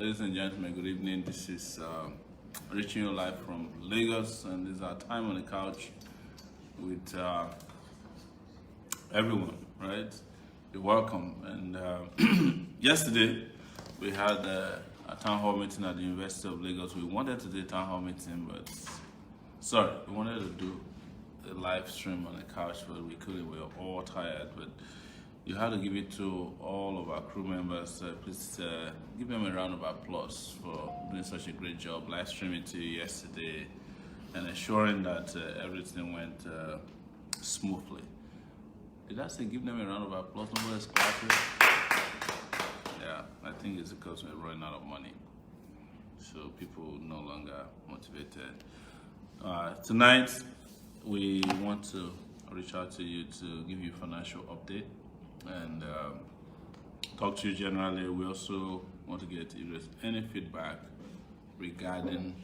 Ladies and gentlemen, good evening. This is reaching you live from Lagos, and this is our time on the couch with everyone, right? You're welcome. And yesterday, we had a town hall meeting at the University of Lagos. We wanted to do a town hall meeting, but we wanted to do a live stream on the couch, but we couldn't. We were all tired, but you had to give it to all of our crew members. Please give them a round of applause for doing such a great job, live streaming to you yesterday and ensuring that everything went smoothly. Did I say give them a round of applause? Nobody's clapping? Yeah, I think it's because we're running out of money. So people no longer motivated. Tonight, we want to reach out to you to give you a financial update and talk to you generally. We also want to get if there's any feedback regarding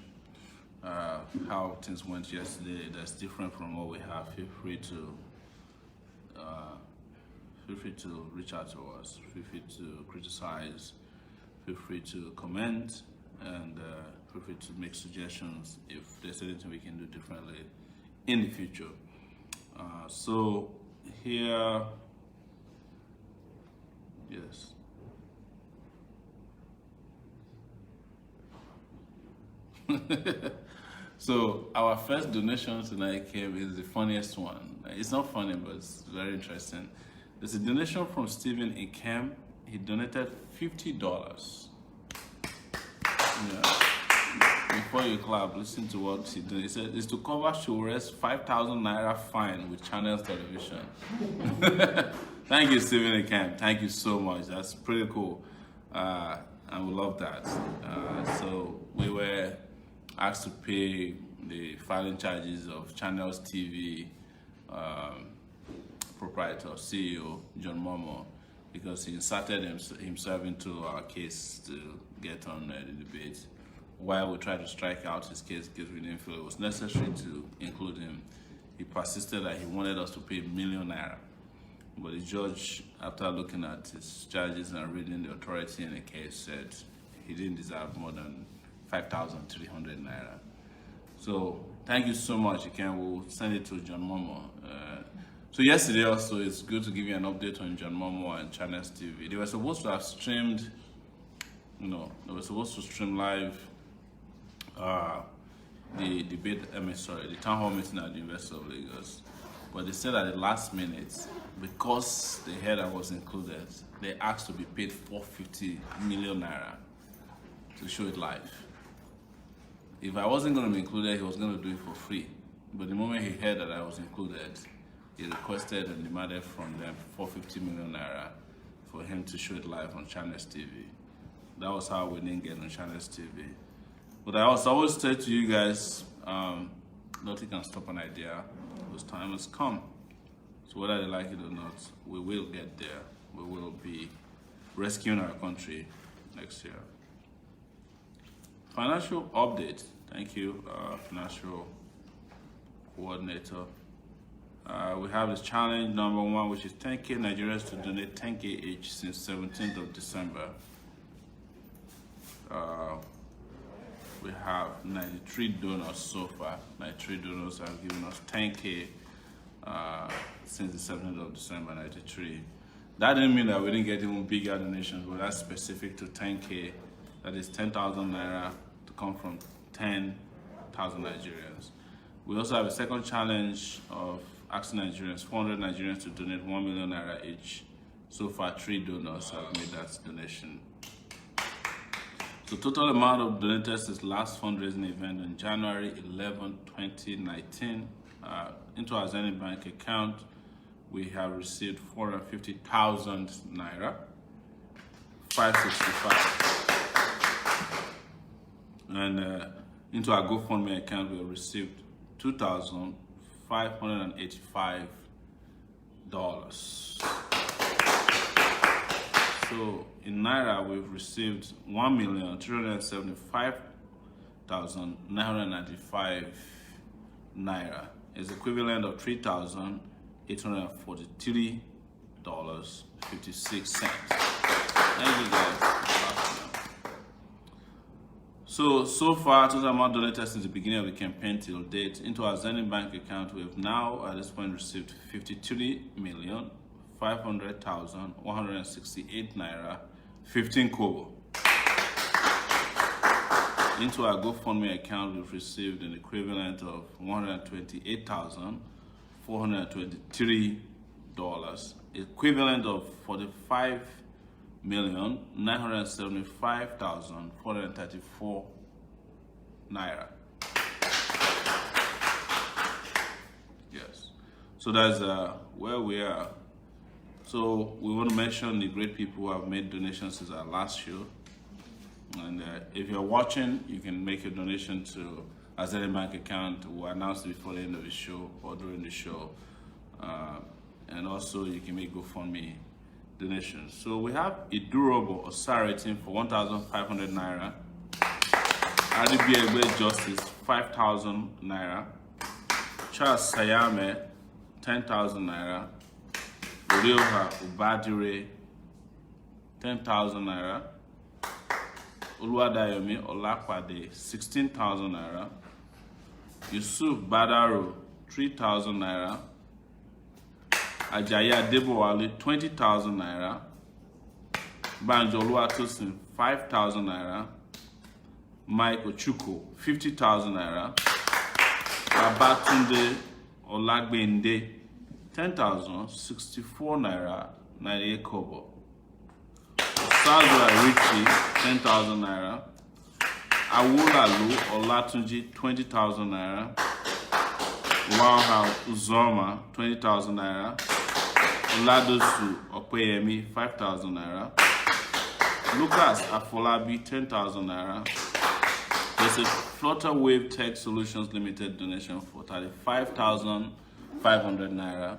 how things went yesterday that's different from what we have. Feel free to reach out to us. Feel free to criticize. Feel free to comment, and feel free to make suggestions if there's anything we can do differently in the future. So here. Yes. So our first donation tonight is the funniest one. It's not funny, but it's very interesting. There's a donation from Stephen Ikem. He donated $50. Yeah. Before you clap, listen to what he did. He said it's to cover Sowore's 5,000 naira fine with Channels Television. Thank you, Stephen Ikem. Thank you so much. That's pretty cool. And we love that. So we were asked to pay the filing charges of Channels TV proprietor, CEO, John Momo, because he inserted himself into our case to get on the debate. While we tried to strike out his case because we didn't feel it was necessary to include him, he persisted that he wanted us to pay ₦1 million. But the judge, after looking at his charges and reading the authority in the case, said he didn't deserve more than 5,300 naira. So thank you so much. We'll send it to John Momo. So yesterday also, it's good to give you an update on John Momo and Channels TV. They were supposed to have streamed, they were supposed to stream live the town hall meeting at the University of Lagos. But they said at the last minute, because the head that was included, they asked to be paid 450 million naira to show it live. If I wasn't going to be included, he was going to do it for free. But the moment he heard that I was included, he requested and demanded from them 450 million naira for him to show it live on Channels TV. That was how we didn't get on Channels TV. But I always say to you guys, nothing can stop an idea. This time has come. So whether they like it or not, we will get there. We will be rescuing our country next year. Financial update. Thank you, financial coordinator. We have this challenge number 1, which is 10K Nigerians to donate 10K each since 17th of December. We have 93 donors so far. 93 donors have given us 10K since the 17th of December, 93. That didn't mean that we didn't get even bigger donations, but that's specific to 10K. That is 10,000 naira to come from 10,000 Nigerians. We also have a second challenge of asking Nigerians, 400 Nigerians to donate 1 million naira each. So far, 3 donors have made that donation. So total amount of donated since last fundraising event on January 11, 2019, into our Zenith Bank account, we have received 450,000 naira, 565. And into our GoFundMe account, we have received $2,585. So in naira, we've received 1,375,995 naira. It's equivalent of $3,843.56. Thank you guys. So far, total amount donated since the beginning of the campaign till date into our Zenith Bank account, we have now at this point received 53,500,168 naira 15 kobo. Into our GoFundMe account, we've received an equivalent of $128,423, equivalent of 45,975,434 naira. Yes. So that's where we are. So we want to mention the great people who have made donations since our last show. And if you're watching, you can make a donation to our Zenith Bank account. We'll announce it before the end of the show or during the show. And also, you can make GoFundMe donations. So we have Idurable Osaratin for 1,500 naira. Adibiegbe Justice 5,000 naira. Charles Sayame 10,000 naira. Orioha Ubadire 10,000 naira. Oluwadayomi Olakwade 16,000 naira. Yusuf Badaro 3,000 naira. Ajayi Adebowale 20,000 naira. Banjo Oluwatosin 5,000 naira. Mike Ochuko 50,000 naira. Babatunde Olagbende 10,064 naira 98 kobo. Sazwa Richie 10,000 naira. Awolalu Olatunji 20,000 naira. Wauha Uzoma 20,000 naira. Oladosu Opeyemi 5,000 naira. Lucas Afolabi 10,000 naira. There's a Flutter Wave Tech Solutions Limited donation for 35,500 naira.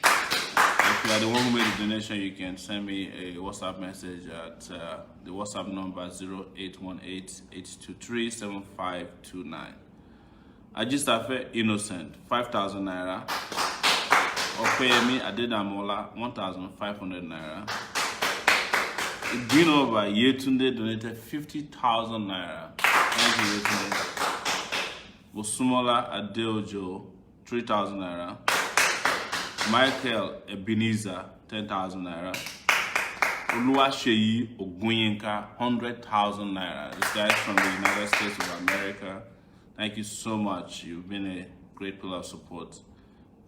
If you are the one who made the donation, you can send me a WhatsApp message at the WhatsApp number 0818-823-7529. Ajistafe Innocent 5,000 naira. Opeyemi Adedamola 1,500 naira. Greenover Yetunde donated 50,000 naira. Thank you, Yetunde. Bosumola Adeojo 3,000 naira. Michael Ebenezer 10,000 naira. Oluwaseyi Ogunyinka 100,000 naira. This guy is from the United States of America. Thank you so much. You've been a great pillar of support,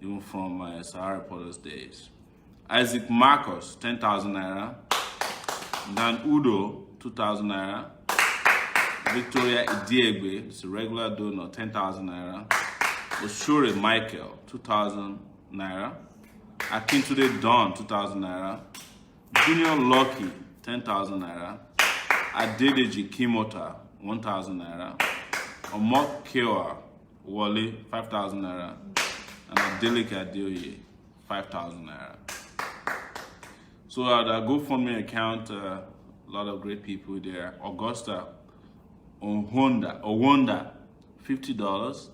even from my Sahara Reporters days. Isaac Marcos 10,000 naira. Dan Udo 2,000 naira. Victoria Idiegbe, it's a regular donor, 10,000 naira. Oshure Michael 2,000 naira. Akintude Don 2,000 naira. Junior Lucky 10,000 naira. Adedeji Kimota 1,000 naira. Omok Kewa Wale 5,000 naira. And Adeleke Adeoye 5,000 naira. So at our GoFundMe account, a lot of great people there. Augusta Owonda $50.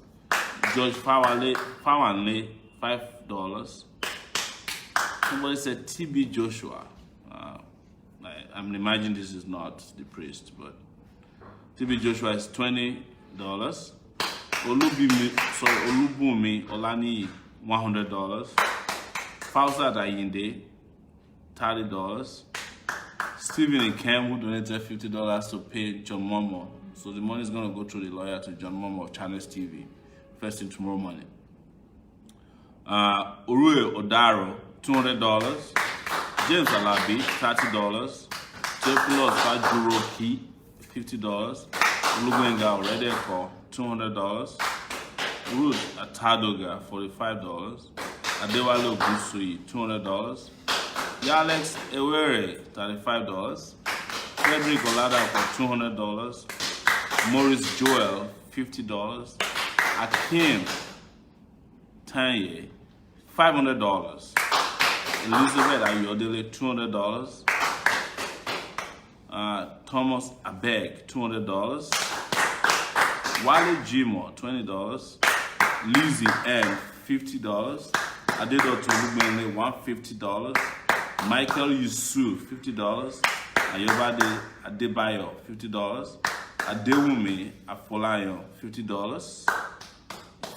George Fawanle $5. Somebody said TB Joshua. I'm imagining this is not the priest, but TB Joshua is $20. Olubumi Olani $100. Fausa Dayinde $30. Stephen Ikem, who donated $50 to pay John Momo. So the money is going to go through the lawyer to John Momo of Channels TV. First thing tomorrow morning. Urue Odaro, $200. James Alabi, $30. Jepulus Fajuroki, $50. Olubenga Oredeko, $200. Ruth Atadoga, $45. Adewale Ogusui, $200. Yalex Ewere, $35. Frederick Olada for $200. Maurice Joel, $50. Akim Tanye, $500. Elizabeth Ayodele, $200. Thomas Abeg, $200. Wale Jimo, $20. Lizzie M, $50. Adedoto Lubene, $150. Michael Yusuf, $50. Ayobade Adebayo, $50. Adewumi Afolayan, $50.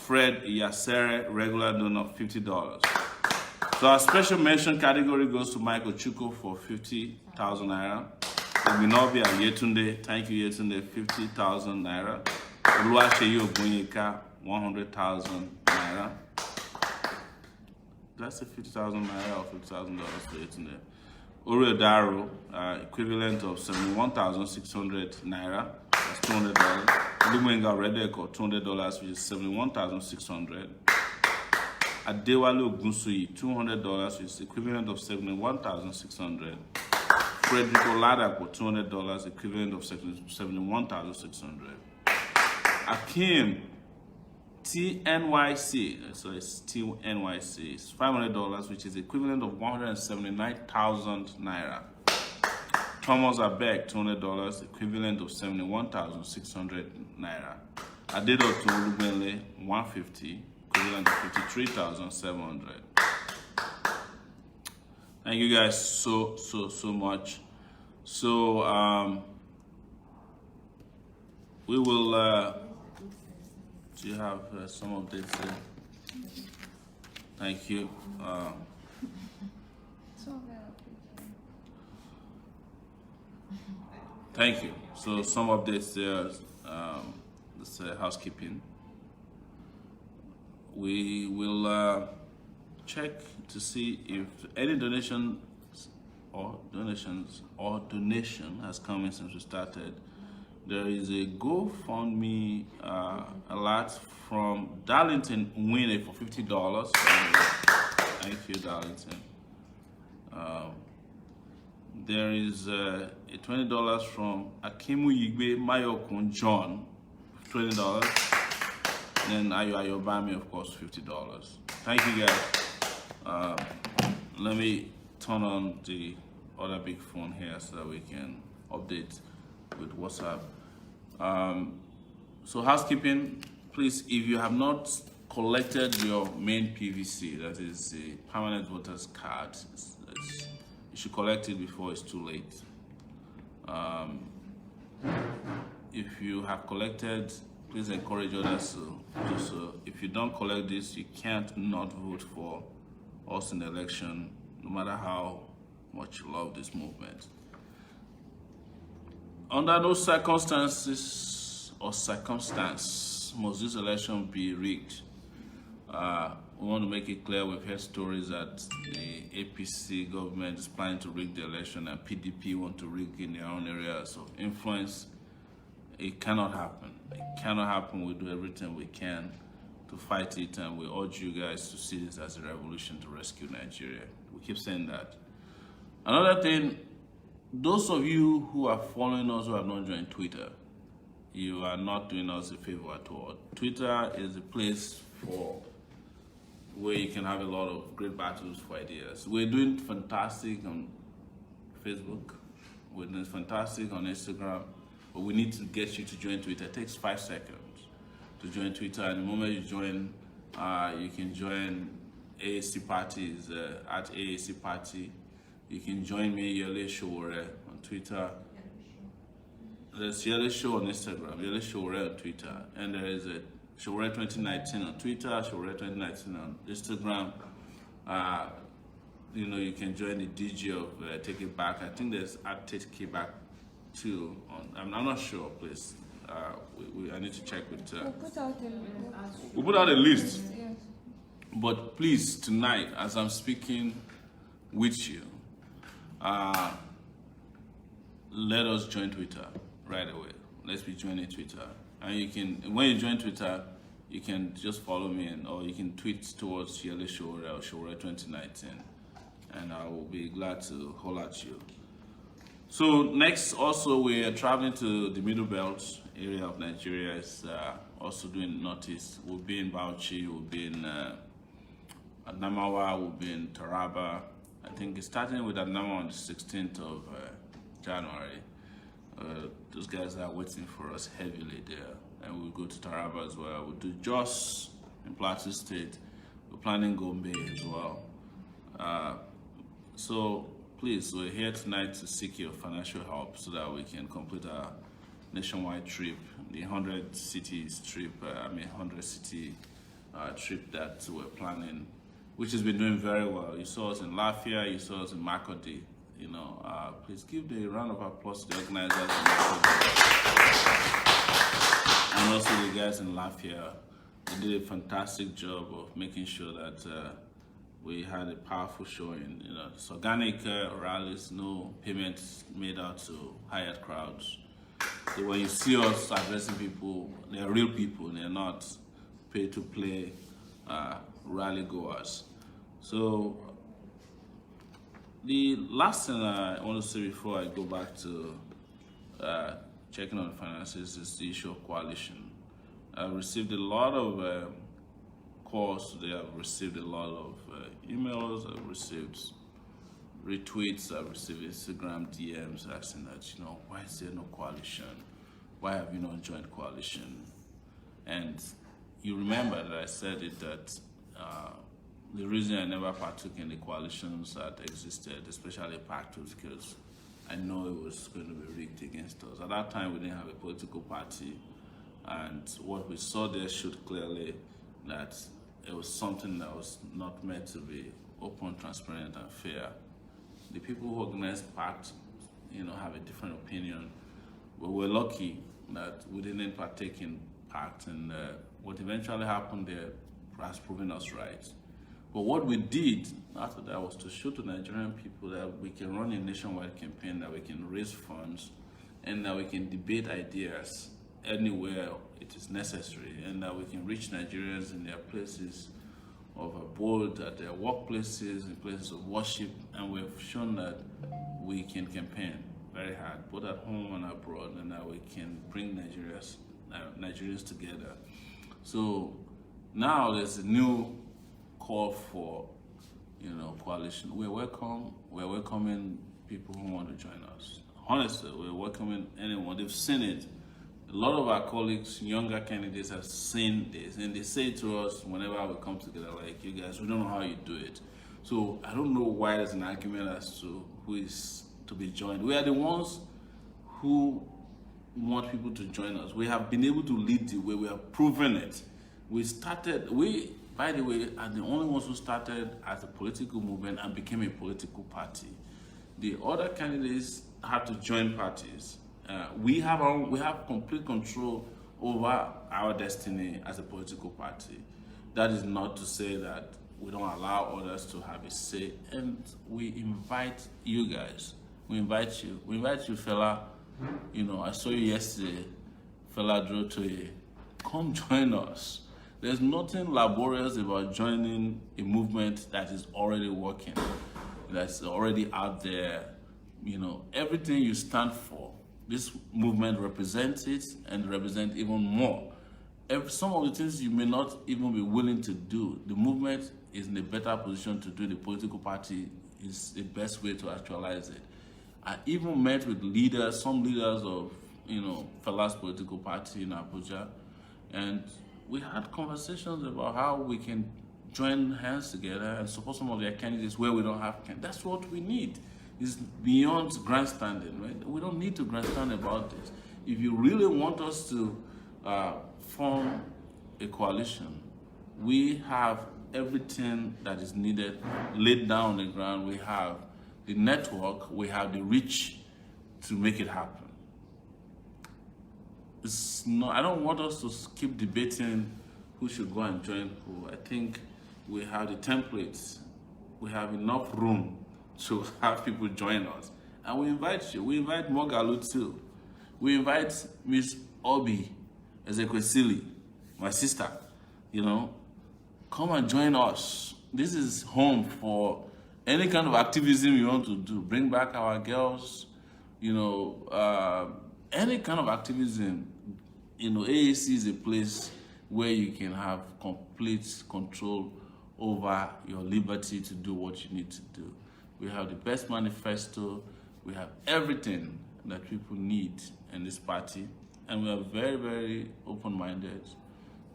Fred Yasere, regular donor, $50. So our special mention category goes to Michael Chuko for 50,000 naira. It will not be a Yetunde. Thank you, Yetunde, 50,000 naira. Oluwaseyi Ogunyeka, 100,000 naira. That's a 50,000 naira or $50,000 to Yetunde. Uriel Daro, equivalent of 71,600 naira. That's $200. Lumenga Redeko, $200, which is 71,600. Adewale Ogunsuyi, $200, which is equivalent of 71,600. Frederick Oladapo, $200, equivalent of 71,600. Akim TNYC, so it's TNYC, it's $500, which is equivalent of 179,000 naira. Thomas Abeg, $200, equivalent of 71,600 naira. Adedoto Olubenle, $150, equivalent of 53,700. Thank you guys so much. So we will. Do you have some updates there? Thank you. Thank you. So some updates there. This housekeeping. We will check to see if any donation has come in since we started. There is a GoFundMe alert from Darlington Winnie for $50. Thank you, Darlington. There is a $20 from Akimu Yigbe Mayokun John, $20. And then Ayo Bami, of course, $50. Thank you guys. Let me turn on the other big phone here so that we can update with WhatsApp. So housekeeping, please, if you have not collected your main PVC, that is the permanent voters card, you should collect it before it's too late. If you have collected, please encourage others to do so. If you don't collect this, you can't not vote for us in the election, no matter how much you love this movement. Under no circumstances must this election be rigged. We want to make it clear we've heard stories that the APC government is planning to rig the election and PDP want to rig in their own areas of influence. It cannot happen. It cannot happen. We do everything we can to fight it, and we urge you guys to see this as a revolution to rescue Nigeria. We keep saying that. Another thing, those of you who are following us who have not joined Twitter, you are not doing us a favor at all. Twitter is a place where you can have a lot of great battles for ideas. We're doing fantastic on Facebook. We're doing fantastic on Instagram. But we need to get you to join Twitter. It takes 5 seconds to join Twitter. And the moment you join, you can join AAC parties at AAC Party. You can join me, Yele Sowore, on Twitter. There's Yele Show on Instagram, Yele Sowore on Twitter. And there is a Sowore 2019 on Twitter, Sowore 2019 on Instagram. You can join the DJ of Take It Back. I think there's at Take It Back too. I'm not sure, please. I need to check with. We'll put out a list. Yes. But please, tonight, as I'm speaking with you, let us join Twitter right away. Let's be joining Twitter. And you can, when you join Twitter, you can just follow me, or you can tweet towards Yele Sowore or Sowore 2019, and I will be glad to holler at you. So next, also, we are traveling to the Middle Belt area of Nigeria. It's also doing Northeast. We'll be in Bauchi, we'll be in Adamawa, we'll be in Taraba. I think it's starting with Adamawa on the 16th of January. Those guys are waiting for us heavily there. And we'll go to Taraba as well. We'll do Jos in Plateau State. We're planning Gombe as well. So please, we're here tonight to seek your financial help so that we can complete our nationwide trip, the 100 cities trip, 100 city trip that we're planning, which has been doing very well. You saw us in Lafayette, you saw us in Makodi. Please give the round of applause to the organizers and also the guys in Lafayette. They did a fantastic job of making sure that we had a powerful showing. It's organic rallies, no payments made out to hired crowds. So when you see us addressing people, they're real people. They're not pay-to-play rally goers. So the last thing I want to say before I go back to checking on finances is the issue of coalition. I've received a lot of calls today. I've received a lot of emails. I've received retweets. I've received Instagram DMs asking that, why is there no coalition? Why have you not joined coalition? And you remember that I said it that the reason I never partook in the coalitions that existed, especially PAC, was because I know it was going to be rigged against us. At that time, we didn't have a political party, and what we saw there showed clearly that it was something that was not meant to be open, transparent, and fair. The people who organized PAC, have a different opinion, but we're lucky that we didn't partake in PAC, and what eventually happened there has proven us right. But what we did after that was to show to Nigerian people that we can run a nationwide campaign, that we can raise funds, and that we can debate ideas anywhere it is necessary, and that we can reach Nigerians in their places of abode, at their workplaces, in places of worship, and we've shown that we can campaign very hard, both at home and abroad, and that we can bring Nigerians together. So now there's a new call for, coalition. We're welcoming people who want to join us. Honestly, we're welcoming anyone. They've seen it. A lot of our colleagues, younger candidates, have seen this, and they say to us whenever we come together, like, you guys, we don't know how you do it. So I don't know why there's an argument as to who is to be joined. We are the ones who want people to join us. We have been able to lead the way. We have proven it. By the way, are the only ones who started as a political movement and became a political party. The other candidates had to join parties. We have complete control over our destiny as a political party. That is not to say that we don't allow others to have a say, and we invite you guys. We invite you, fella. I saw you yesterday, fella Drotoye. Come join us. There's nothing laborious about joining a movement that is already working, that's already out there. Everything you stand for, this movement represents it and represents even more. Some of the things you may not even be willing to do, the movement is in a better position to do. The political party is the best way to actualize it. I even met with some leaders of, Fella's political party in Abuja, and we had conversations about how we can join hands together and support some of their candidates where we don't have candidates. That's what we need. It's beyond grandstanding, right? We don't need to grandstand about this. If you really want us to form a coalition, we have everything that is needed laid down on the ground. We have the network, we have the reach to make it happen. I don't want us to keep debating who should go and join who. I think we have the templates. We have enough room to have people join us. And we invite you. We invite Mogalu too. We invite Miss Obi Ezekwesili, my sister. Come and join us. This is home for any kind of activism you want to do. Bring back our girls, any kind of activism. AAC is a place where you can have complete control over your liberty to do what you need to do. We have the best manifesto. We have everything that people need in this party. And we are very, very open-minded.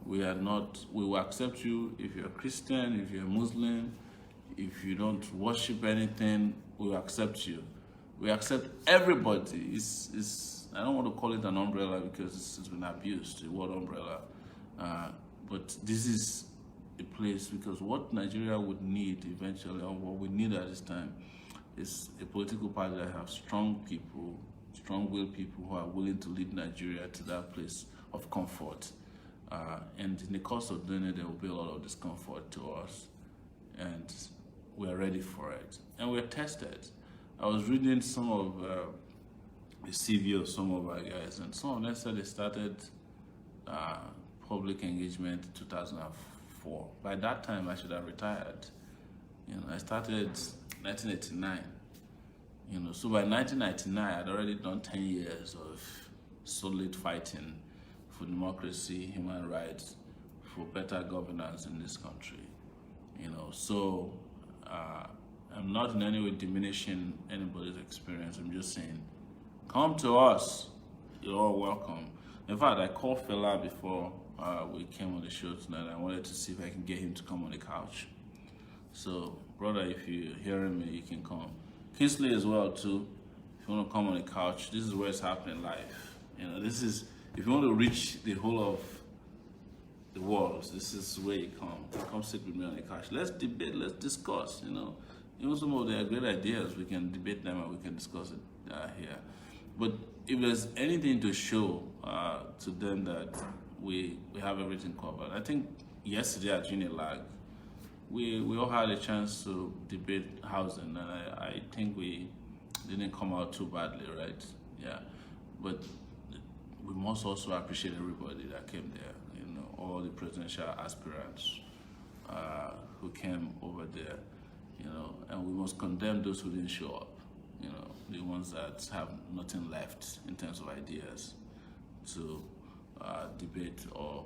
We will accept you if you're a Christian, if you're a Muslim, if you don't worship anything, we will accept you. We accept everybody. It's I don't want to call it an umbrella because it's been abused, the word umbrella. But this is a place because what Nigeria would need eventually, or what we need at this time, is a political party that have strong people, strong-willed people who are willing to lead Nigeria to that place of comfort. And in the course of doing it, there will be a lot of discomfort to us, and we're ready for it. And we're tested. I was reading some of the CV of some of our guys, and some of them said they started public engagement in 2004. By that time, I should have retired. I started 1989. So by 1999, I'd already done 10 years of solid fighting for democracy, human rights, for better governance in this country. So I'm not in any way diminishing anybody's experience. I'm just saying, come to us. You're all welcome. In fact, I called Fela before we came on the show tonight. I wanted to see if I can get him to come on the couch. So, brother, if you're hearing me, you can come. Kingsley as well too. If you want to come on the couch, this is where it's happening live. This is, if you want to reach the whole of the world, this is where you come. Come sit with me on the couch. Let's debate. Let's discuss. Even some of their great ideas, we can debate them and we can discuss it here. But if there's anything to show to them that we have everything covered, I think yesterday at Unilag, we all had a chance to debate housing, and I think we didn't come out too badly, right? Yeah, but we must also appreciate everybody that came there. All the presidential aspirants who came over there. And we must condemn those who didn't show up. The ones that have nothing left in terms of ideas to debate or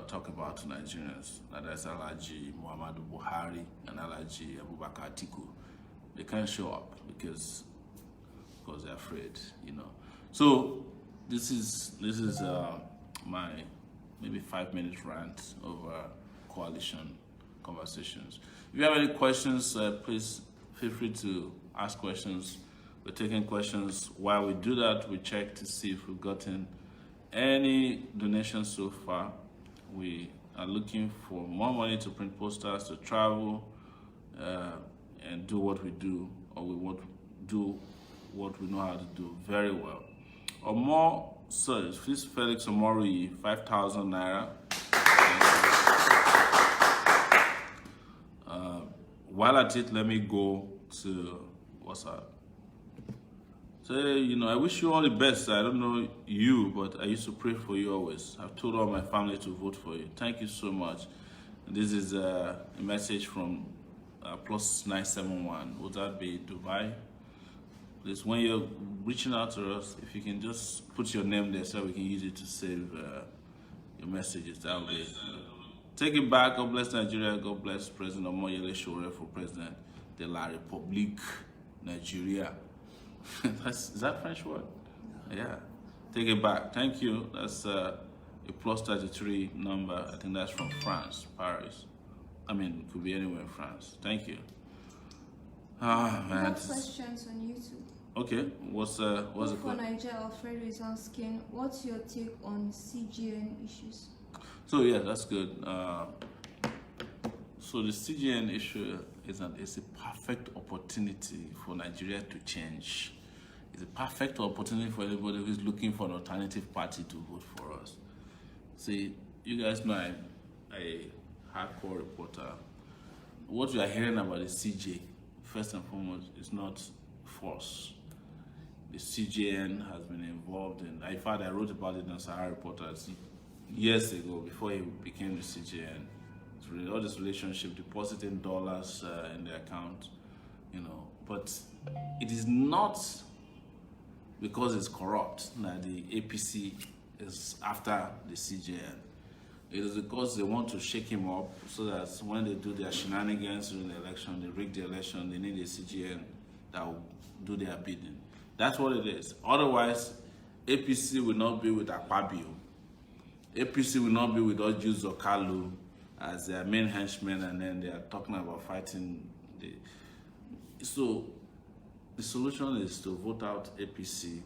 talk about to Nigerians. That's Alhaji Muhammadu Buhari and Alhaji Abubakar Atiku. They can't show up because they're afraid. So this is my maybe 5-minute rant over coalition conversations. If you have any questions, please feel free to ask questions. We're taking questions. While we do that, we check to see if we've gotten any donations so far. We are looking for more money to print posters, to travel, and do what we do, or we want to do what we know how to do very well. Or more, so please Felix Omori, 5,000 naira. While at it, let me go to what's up. So, I wish you all the best. I don't know you, but I used to pray for you always. I've told all my family to vote for you. Thank you so much. And this is a message from +971. Would that be Dubai? Please, when you're reaching out to us, if you can just put your name there so we can use it to save your messages. That will be. Take it back. God bless Nigeria. God bless President Omoyele Sowore for President de la République Nigeria. Is that French word? Yeah. Take it back. Thank you. That's a +33 number. I think that's from France, Paris. It could be anywhere in France. Thank you. Man. We have questions on YouTube. Okay. What's the question? For Nigeria, Alfredo is asking, what's your take on CGN issues? So yeah, that's good. So the CGN issue is a perfect opportunity for Nigeria to change. It's a perfect opportunity for anybody who's looking for an alternative party to vote for us. See, you guys know I'm a hardcore reporter. What you are hearing about the CJ, first and foremost, is not false. The CJN has been involved in, in fact, I wrote about it in Sahara Reporters years ago before he became the CJN. All this relationship, depositing dollars in the account, but it is not because it's corrupt that the APC is after the CJN. It is because they want to shake him up so that when they do their shenanigans during the election, they rig the election, they need a CJN that will do their bidding. That's what it is. Otherwise, APC will not be with Akpabio. APC will not be with Oju Zokalu as their main henchmen, and then they are talking about fighting. So the solution is to vote out APC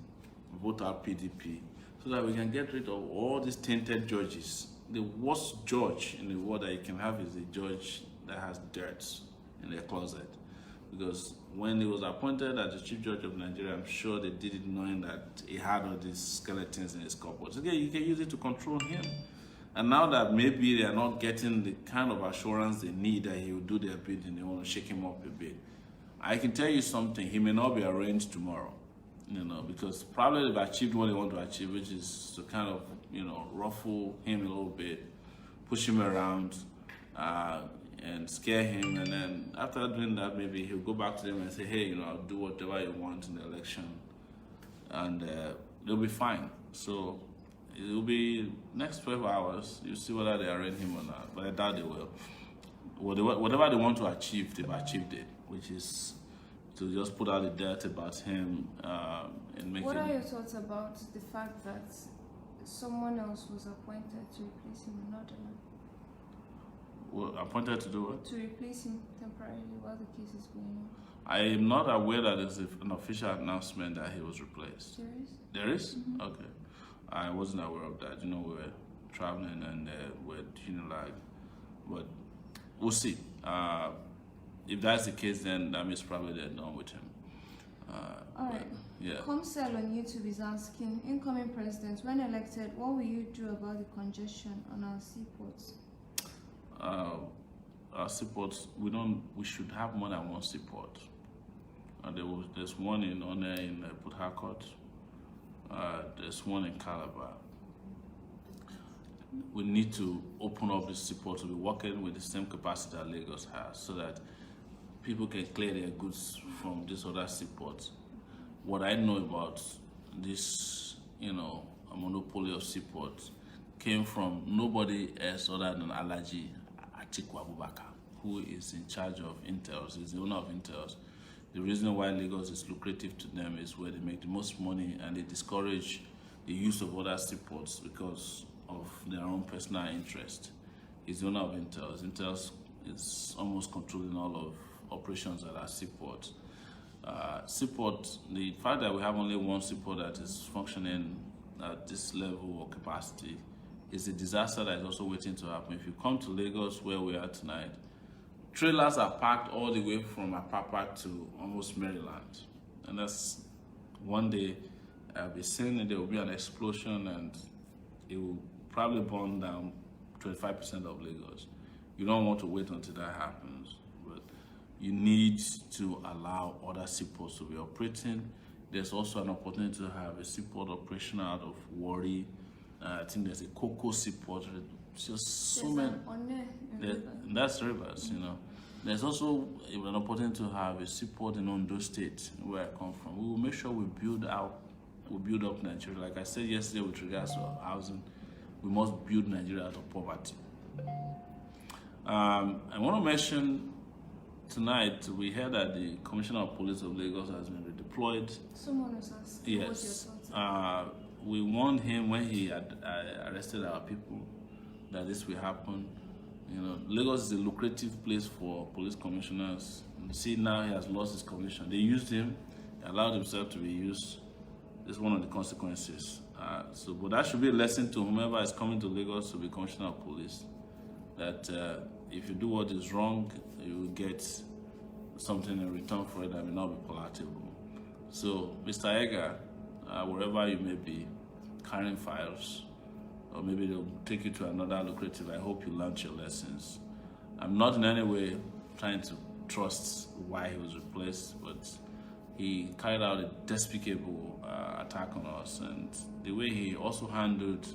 vote out PDP, so that we can get rid of all these tainted judges. The worst judge in the world that you can have is a judge that has dirt in their closet. Because when he was appointed as the chief judge of Nigeria, I'm sure they did it knowing that he had all these skeletons in his cupboard. So, you can use it to control him. And now that maybe they are not getting the kind of assurance they need that he will do their bidding, they want to shake him up a bit. I can tell you something, he may not be arraigned tomorrow, because probably they've achieved what they want to achieve, which is to kind of, ruffle him a little bit, push him around, and scare him. And then after doing that, maybe he'll go back to them and say, hey, I'll do whatever you want in the election. And they'll be fine. So it'll be next 12 hours, you'll see whether they arraign him or not. But I doubt they will. Whatever they want to achieve, they've achieved it, which is to just put out the dirt about him and make What him... are your thoughts about the fact that someone else was appointed to replace him in Northern? Well, appointed to do what? To replace him temporarily while the case is going on. I am not aware that there's an official announcement that he was replaced. There is? There is? Mm-hmm. Okay. I wasn't aware of that. We were traveling and we're like, but we'll see. If that's the case, then that means probably they're done with him. Alright. Yeah. Comcell on YouTube is asking, incoming president, when elected, what will you do about the congestion on our seaports? Our seaports, we should have more than one seaport. There's one in Port Harcourt. There's one in Calabar. We need to open up the seaport to be working with the same capacity that Lagos has, so that people can clear their goods from these other seaports. What I know about this, a monopoly of seaports came from nobody else other than Alhaji Atiku Abubakar, who is in charge of Intels, is the owner of Intels. The reason why Lagos is lucrative to them is where they make the most money, and they discourage the use of other seaports because of their own personal interest. He's the owner of Intels. Intels is almost controlling all of operations at our seaport. The fact that we have only one seaport that is functioning at this level of capacity is a disaster that is also waiting to happen. If you come to Lagos, where we are tonight, trailers are parked all the way from Apapa to almost Maryland. And that's one day I'll be saying that there will be an explosion and it will probably burn down 25% of Lagos. You don't want to wait until that happens, but you need to allow other seaports to be operating. There's also an opportunity to have a seaport operation out of Warri. I think there's a Cocoa seaport. Just so many. That's rivers, There's also an opportunity to have a seaport in Ondo State, where I come from. We will make sure we build up Nigeria. Like I said yesterday with regards to housing, we must build Nigeria out of poverty. I want to mention tonight, we heard that the Commissioner of Police of Lagos has been redeployed. Someone was asking, yes. We warned him when he had arrested our people that this will happen. Lagos is a lucrative place for police commissioners. You see, now he has lost his commission. They used him, he allowed himself to be used. This is one of the consequences. But that should be a lesson to whomever is coming to Lagos to be commissioner of police, that if you do what is wrong, you will get something in return for it that may not be palatable. So, Mr. Edgar, wherever you may be, carrying files, or maybe they'll take you to another lucrative, I hope you learned your lessons. I'm not in any way trying to trust why he was replaced, but he carried out a despicable attack on us, and the way he also handled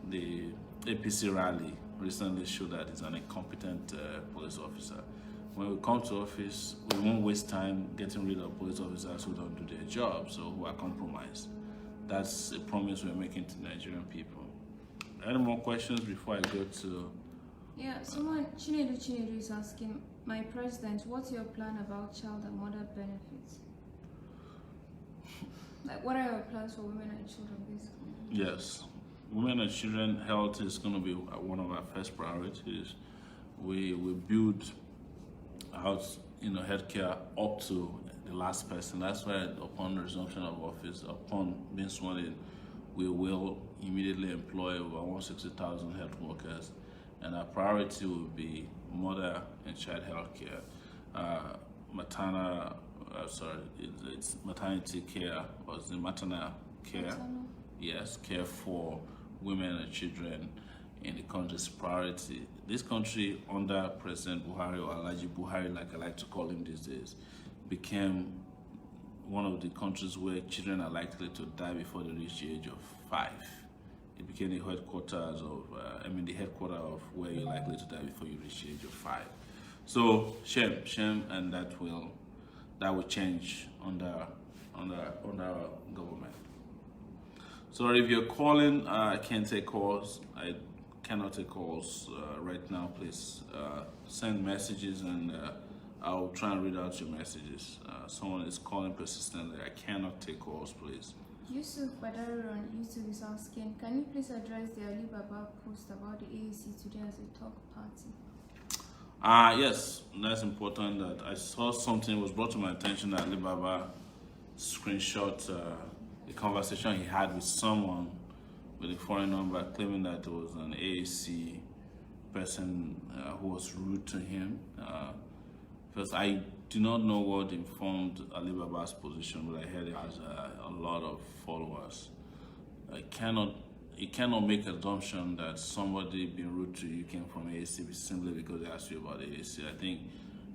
the APC rally recently showed that he's an incompetent police officer. When we come to office, we won't waste time getting rid of police officers who don't do their job, so who are compromised. That's a promise we're making to Nigerian people. Any more questions before I go to... Yeah, someone, Chinedu is asking, my president, what's your plan about child and mother benefits? Like, what are your plans for women and children, basically? Yes. Women and children health is going to be one of our first priorities. We build out, healthcare up to the last person. That's why upon resumption of office, upon being sworn in, we will immediately employ over 160,000 health workers, and our priority will be mother and child health care, it's maternity care, or is it maternal care? Maternal. Yes, care for women and children in the country's priority. This country, under President Buhari, or Alhaji Buhari, like I like to call him these days, became one of the countries where children are likely to die before they reach the age of 5. It became the headquarters of, the headquarter of where you're likely to die before you reach the age of 5. So shame, and that will change under government. So if you're calling, I can't take calls. I cannot take calls right now. Please send messages, and I'll try and read out your messages. Someone is calling persistently. I cannot take calls, please. Yusuf Badaro on YouTube is asking, can you please address the Alibaba post about the AAC today as a talk party? Yes, that's important. That I saw something was brought to my attention that Alibaba screenshot a conversation he had with someone with a foreign number, claiming that it was an AAC person who was rude to him. Because I do not know what informed Alibaba's position, but I heard it has a lot of followers. You cannot make an assumption that somebody being rude to you came from AAC simply because they asked you about AAC. I think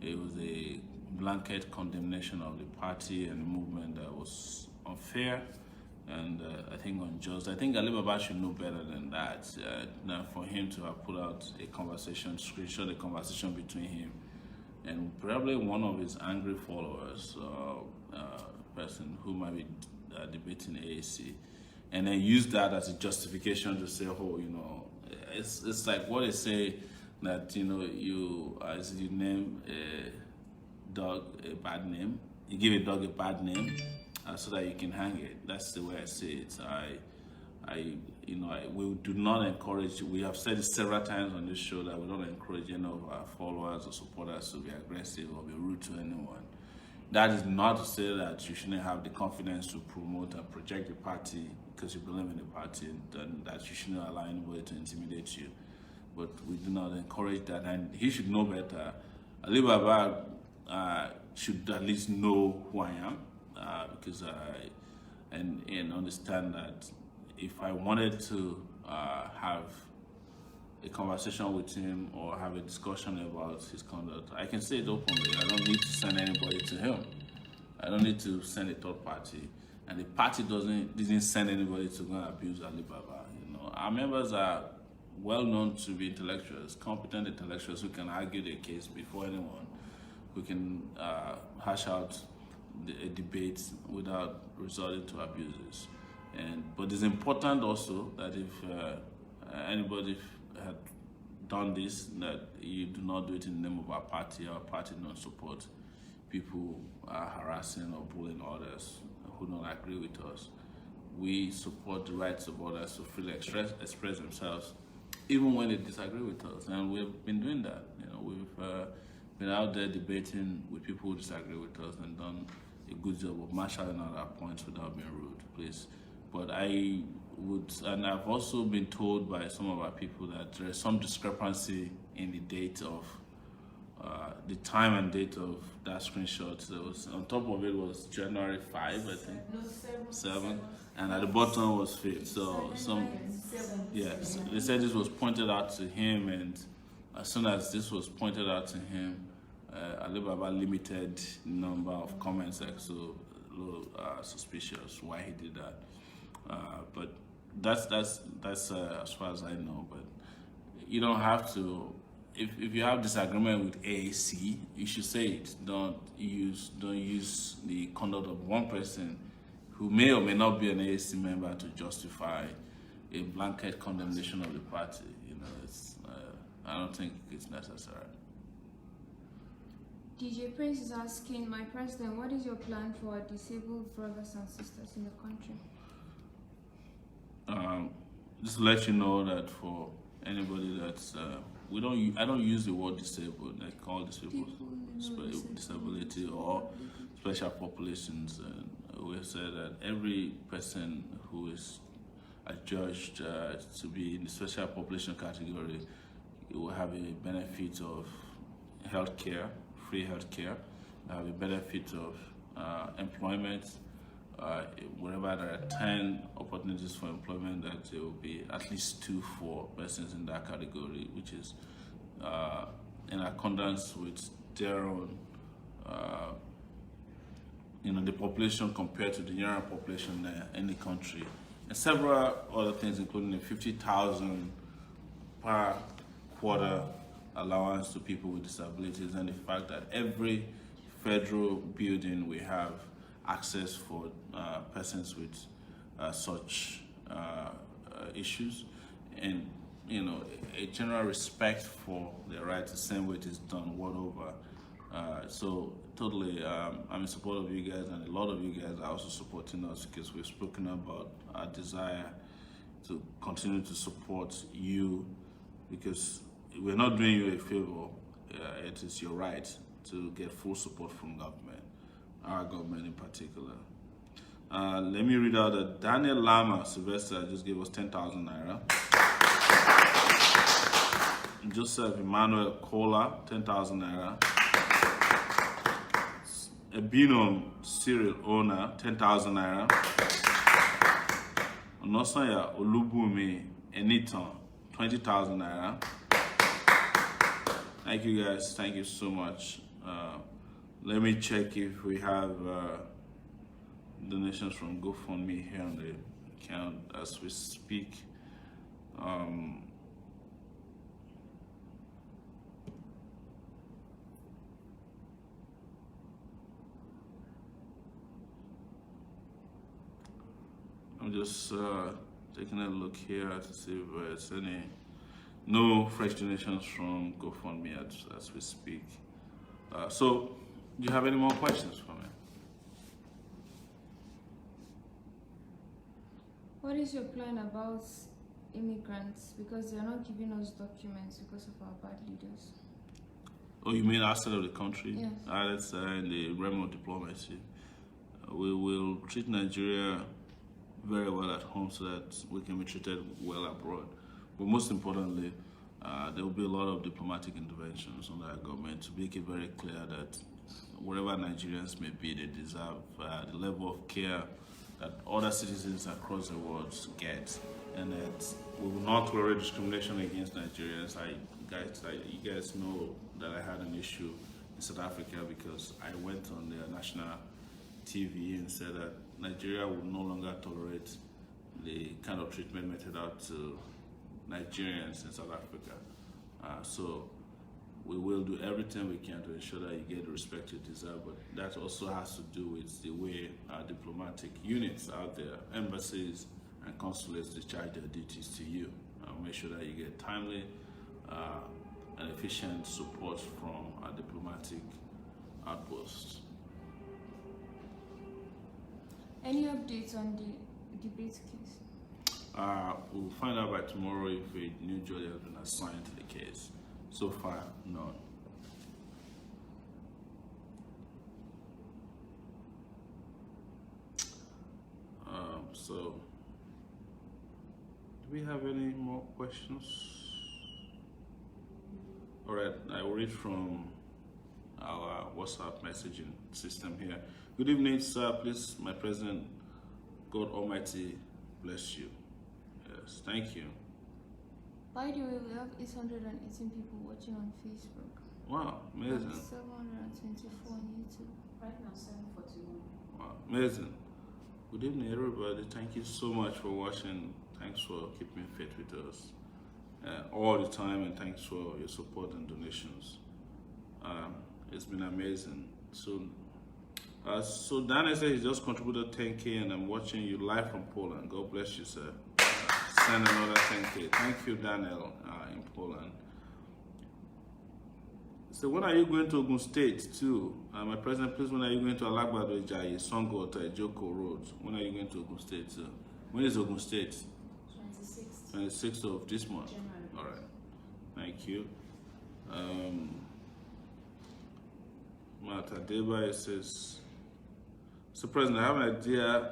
it was a blanket condemnation of the party and the movement that was unfair and I think unjust. I think Alibaba should know better than that. Than for him to have put out a conversation, screenshot a conversation between him and probably one of his angry followers, person who might be debating AAC, and then use that as a justification to say, oh, it's like what they say that, you name a dog a bad name, you give a dog a bad name so that you can hang it. That's the way I see it. We do not encourage, we have said it several times on this show that we don't encourage any of our followers or supporters to be aggressive or be rude to anyone. That is not to say that you shouldn't have the confidence to promote and project the party because you believe in the party, and that you shouldn't allow anybody to intimidate you. But we do not encourage that, and he should know better. Alibaba should at least know who I am, because and understand that if I wanted to have a conversation with him or have a discussion about his conduct, I can say it openly. I don't need to send anybody to him. I don't need to send a third party, and the party didn't send anybody to go and abuse Alibaba. Our members are well known to be intellectuals, competent intellectuals who can argue their case before anyone, who can hash out a debate without resorting to abuses. But it's important also that if anybody had done this, that you do not do it in the name of our party. Our party don't support people harassing or bullying others who don't agree with us. We support the rights of others to freely express themselves, even when they disagree with us, and we've been doing that. We've been out there debating with people who disagree with us and done a good job of marshalling out our points without being rude, please. But and I've also been told by some of our people that there is some discrepancy in the date of, the time and date of that screenshot. There was, on top of it was January 5, I think. No, 7, and at the bottom was 5. So yes, they said this was pointed out to him, and as soon as this was pointed out to him, Alibaba limited number of comments, so a little suspicious why he did that. But that's as far as I know. But you don't have to. If you have disagreement with AAC, you should say it. Don't use the conduct of one person who may or may not be an AAC member to justify a blanket condemnation of the party. I don't think it's necessary. DJ Prince is asking, my president, what is your plan for our disabled brothers and sisters in the country? Just to let you know that for anybody that's I don't use the word disabled. I call these people with disability or special populations, and we said that every person who is adjudged to be in the special population category will have a benefit of healthcare, free healthcare, have a benefit of employment. Wherever there are 10 opportunities for employment, that there will be at least 2 for persons in that category, which is in accordance with their own, the population compared to the general population in the country, and several other things, including the 50,000 per quarter allowance to people with disabilities, and the fact that every federal building we have access for persons with such issues, and a general respect for their rights, the same way it is done world over. So totally, I'm in support of you guys, and a lot of you guys are also supporting us, because we've spoken about our desire to continue to support you, because we're not doing you a favor. It is your right to get full support from government, our government in particular. Let me read out that Daniel Lama Sylvester just gave us 10,000 naira. Joseph Emmanuel Kola, 10,000 naira. Ebinom Cyril Owner, 10,000 naira. Onosanya Olubumi Eniton, 20,000 naira. Thank you guys, thank you so much. Let me check if we have donations from GoFundMe here on the account as we speak. I'm just taking a look here to see if there's no fresh donations from GoFundMe as we speak. So, do you have any more questions for me? What is your plan about immigrants? Because they are not giving us documents because of our bad leaders. Oh, you mean outside of the country? Yes. That's in the realm of diplomacy. We will treat Nigeria very well at home so that we can be treated well abroad. But most importantly, there will be a lot of diplomatic interventions on our government to make it very clear that wherever Nigerians may be, they deserve the level of care that other citizens across the world get, and that we will not tolerate discrimination against Nigerians. You guys know that I had an issue in South Africa because I went on their national TV and said that Nigeria will no longer tolerate the kind of treatment meted out to Nigerians in South Africa. So we will do everything we can to ensure that you get the respect you deserve, but that also has to do with the way our diplomatic units out there, embassies and consulates, discharge their duties to you. Make sure that you get timely and efficient support from our diplomatic outposts. Any updates on the debate case? We'll find out by tomorrow if a new judge has been assigned to the case. So far, none. So, do we have any more questions? All right, I will read from our WhatsApp messaging system here. Good evening, sir. Please, my president, God Almighty bless you. Yes, thank you. By the way, we have 818 people watching on Facebook. Wow, amazing. 724 on YouTube. Right now, 741. Wow, amazing. Good evening, everybody. Thank you so much for watching. Thanks for keeping faith with us all the time, and thanks for your support and donations. It's been amazing. So Daniel says he just contributed 10K, and I'm watching you live from Poland. God bless you, sir. Send another 10K. Thank you, Daniel, in Poland. So when are you going to Ogun State too? My president, please, when are you going to Alagbado, Ijayi, Songo, Joko Road? When are you going to Ogun State too? When is Ogun State? 26th. 26th of this month. January. All right. Thank you. Martha Deba says, So, President, I have an idea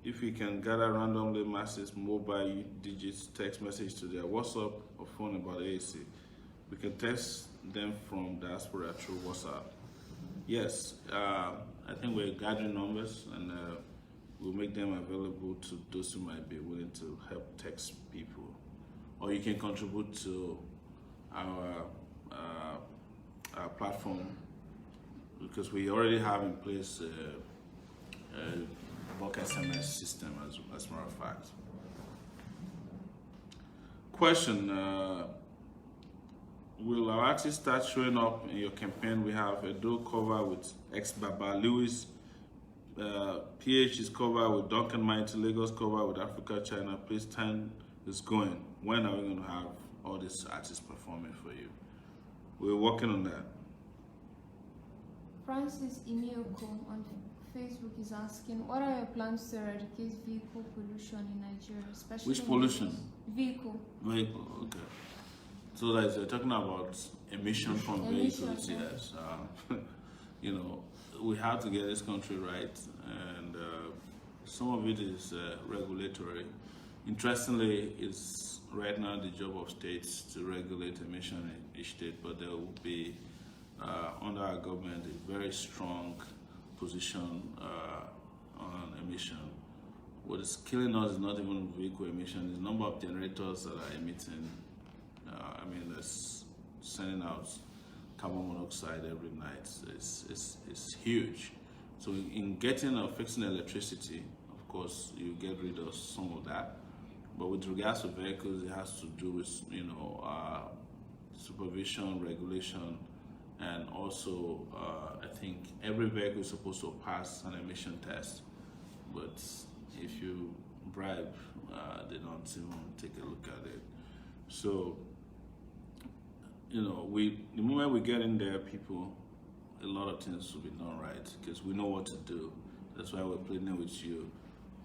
if we can gather randomly masses mobile digits text message to their WhatsApp or phone about AAC. We can text them from diaspora through WhatsApp. Yes, I think we're gathering numbers and we'll make them available to those who might be willing to help text people. Or you can contribute to our platform because we already have in place a bulk SMS system, as a matter of fact. Question, will our artists start showing up in your campaign? We have a dual cover with ex-Baba Lewis, PH is covered with Duncan Mighty, Lagos cover with Africa, China. Please, time is going. When are we going to have all these artists performing for you? We're working on that. Francis Imioko on Facebook is asking, what are your plans to eradicate vehicle pollution in Nigeria, especially Which pollution? Vehicle. Vehicle, okay. So like you're talking about emission from vehicles, yes. You know, we have to get this country right, and some of it is regulatory. Interestingly, it's right now the job of states to regulate emission in each state, but there will be under our government a very strong position on emission. What is killing us is not even vehicle emission, it's the number of generators that are emitting. That's sending out carbon monoxide every night. It's huge. So in getting or fixing electricity, of course, you get rid of some of that. But with regards to vehicles, it has to do with supervision, regulation, and also I think every vehicle is supposed to pass an emission test. But if you bribe, they don't even take a look at it. So, the moment we get in there, people, a lot of things will be done right because we know what to do. That's why we're pleading with you.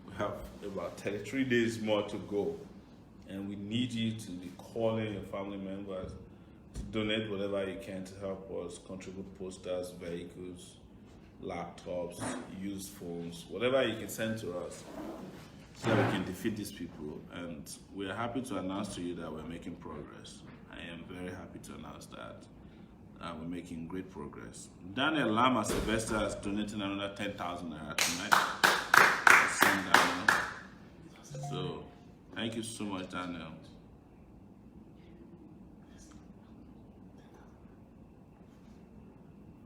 We have about 33 days more to go, and we need you to be calling your family members to donate whatever you can to help us contribute posters, vehicles, laptops, used phones, whatever you can send to us so that we can defeat these people. And we are happy to announce to you that we're making progress. I am very happy to announce that we're making great progress. Daniel Lama Sylvester is donating another 10,000 naira tonight. So thank you so much, Daniel.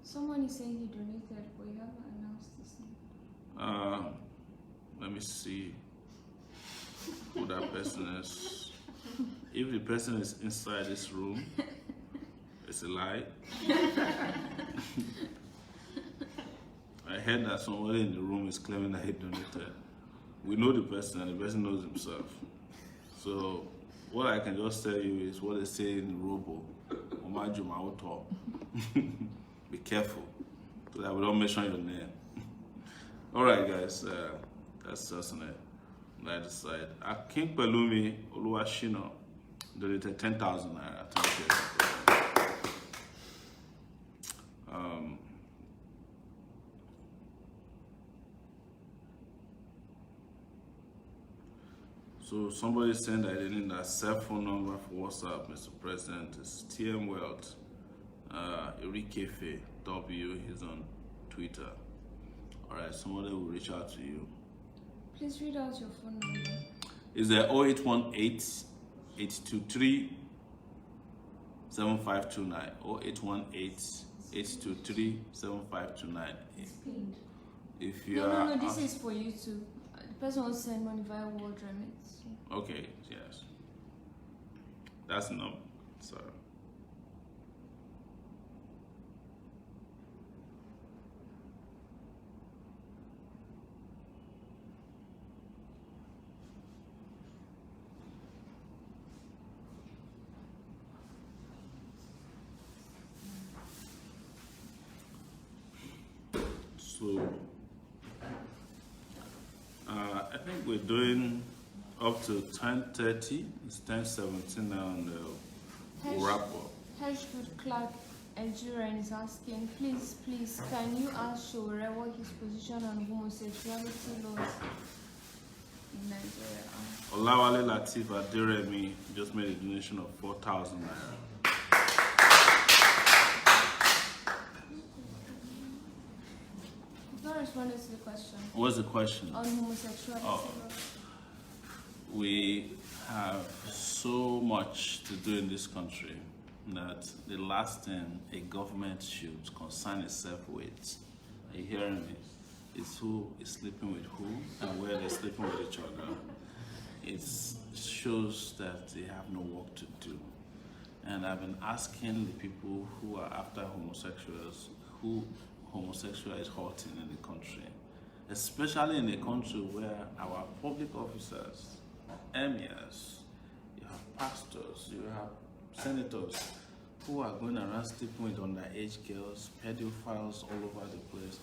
Someone is saying he donated, but you haven't announced his name. Let me see who that person is. If the person is inside this room, it's a lie. I heard that somebody in the room is claiming that he donated. We know the person and the person knows himself. So what I can just tell you is what they say in Robo. Be careful so that we don't mention your name. All right, guys, that's just on the other side. King Pelumi Oluwashino donated 10,000 naira. Thank you. So somebody saying that they need a cell phone number for WhatsApp, Mr. President. It's TM Wealth. Erikefe W, he's on Twitter. Alright, somebody will reach out to you. Please read out your phone number. Is there 0818 823 7529? 0818 823 7529. If you are. No, this is for you too. The person wants to send money via World Remit. Okay, yes. That's the number. Sorry. So, I think we're doing up to 10:30. It's 10:17 now, and we'll wrap up. Hedgewood Clark Edgeran is asking, please, can you ask Sowore what his position on homosexuality laws in Nigeria are? Olawale Latif Aderemi just made a donation of 4,000 naira. You've not responded to the question. What's the question? On homosexuality laws. We have so much to do in this country that the last thing a government should concern itself with, are you hearing me, is who is sleeping with who and where they're sleeping with each other. It shows that they have no work to do. And I've been asking the people who are after homosexuals who homosexual is hurting in the country, especially in a country where our public officers, emirs, you have pastors, you have senators who are going around sleeping with underage girls, pedophiles all over the place.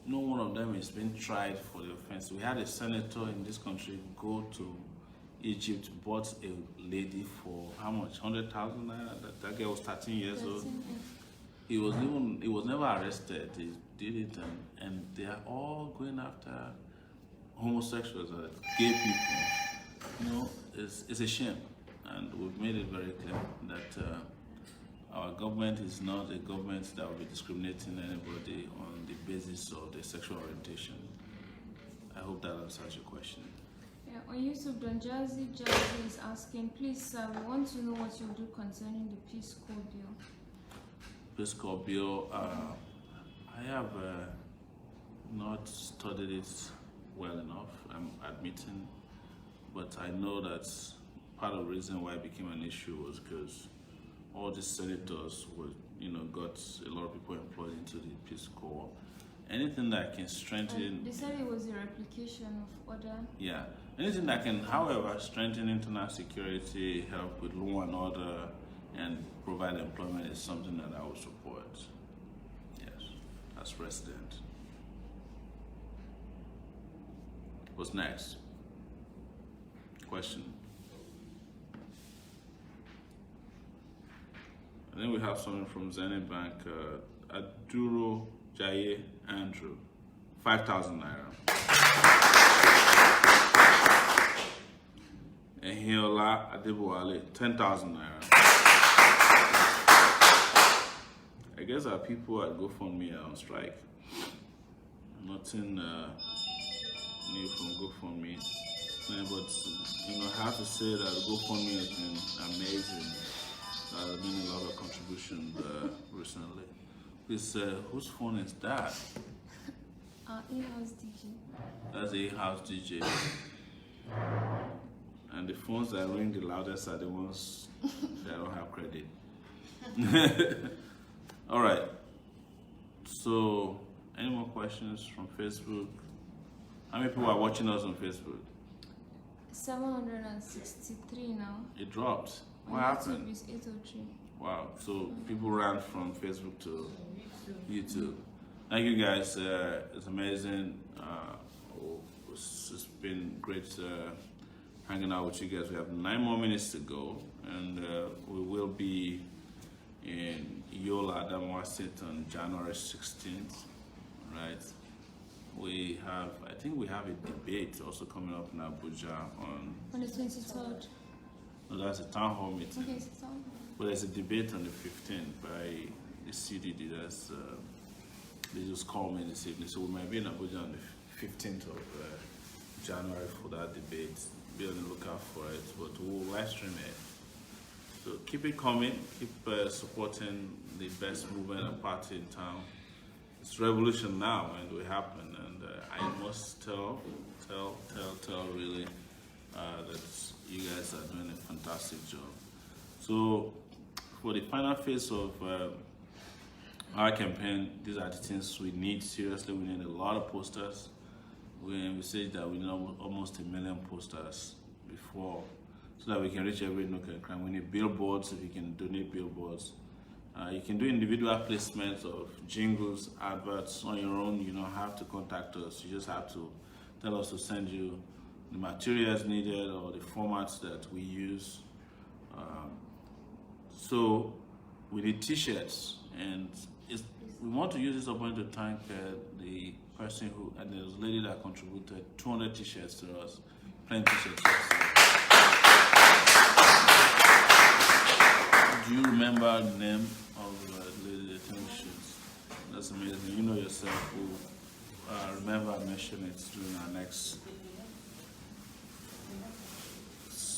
No one of them is being tried for the offense. We had a senator in this country go to Egypt, bought a lady for how much? 100,000 naira. That girl was 13 years old. He was never arrested. He did it, and they are all going after homosexuals, gay people. You know, it's a shame, and we've made it very clear that our government is not a government that will be discriminating anybody on the basis of their sexual orientation. I hope that answers your question. Yeah, on YouTube, Don Jazzy is asking, please, sir, we want to know what you'll do concerning the Peace Corps bill. Peace Corps bill, I have not studied it well enough, I'm admitting, but I know that part of the reason why it became an issue was because all the senators would, got a lot of people employed into the Peace Corps. Anything that can strengthen... They said it was a replication of other... Yeah. Anything that can, however, strengthen internal security, help with law and order, and provide employment is something that I would support. Yes, as president. What's next? Question. I think we have something from Zenith Bank. Aduro Jaye Andrew, 5,000 naira. Ehiola Adeboale, 10,000 naira. I guess our people at GoFundMe are on strike. Nothing new from GoFundMe. But I have to say that GoFundMe has been amazing. There's been a lot of contribution recently. Please, whose phone is that? Our in-house DJ. That's the in-house DJ. And the phones that ring the loudest are the ones that don't have credit. All right. So, any more questions from Facebook? How many people are watching us on Facebook? 763 now. It dropped. What On happened? YouTube is 803. Wow. So people ran from Facebook to YouTube. Thank you guys. It's amazing. It's been great hanging out with you guys. We have 9 more minutes to go, and we will be in Yola, Adamawa State on January 16th, right? I think we have a debate also coming up in Abuja on the 23rd. No, that's a town hall meeting. Okay, so But there's a debate on the 15th by the CDD. They just called me this evening, so we might be in Abuja on the 15th of January for that debate. Be on the lookout for it, but we'll live stream it. So keep it coming, keep supporting the best movement and party in town. It's revolution now, and it will happen. And I must tell really that you guys are doing a fantastic job. So for the final phase of our campaign, these are the things we need seriously. We need a lot of posters. We say that we need almost 1 million posters before, so that we can reach every nook and cranny. We need billboards, if you can donate billboards. You can do individual placements of jingles, adverts on your own. You don't have to contact us. You just have to tell us to send you the materials needed or the formats that we use. So we need t-shirts, and we want to use this opportunity to thank the person who, and there was a lady that contributed 200 t-shirts to us, plain t-shirts. Do you remember the name of the lady that took shirts? That's amazing. You know yourself. We'll remember I mentioned it during our next.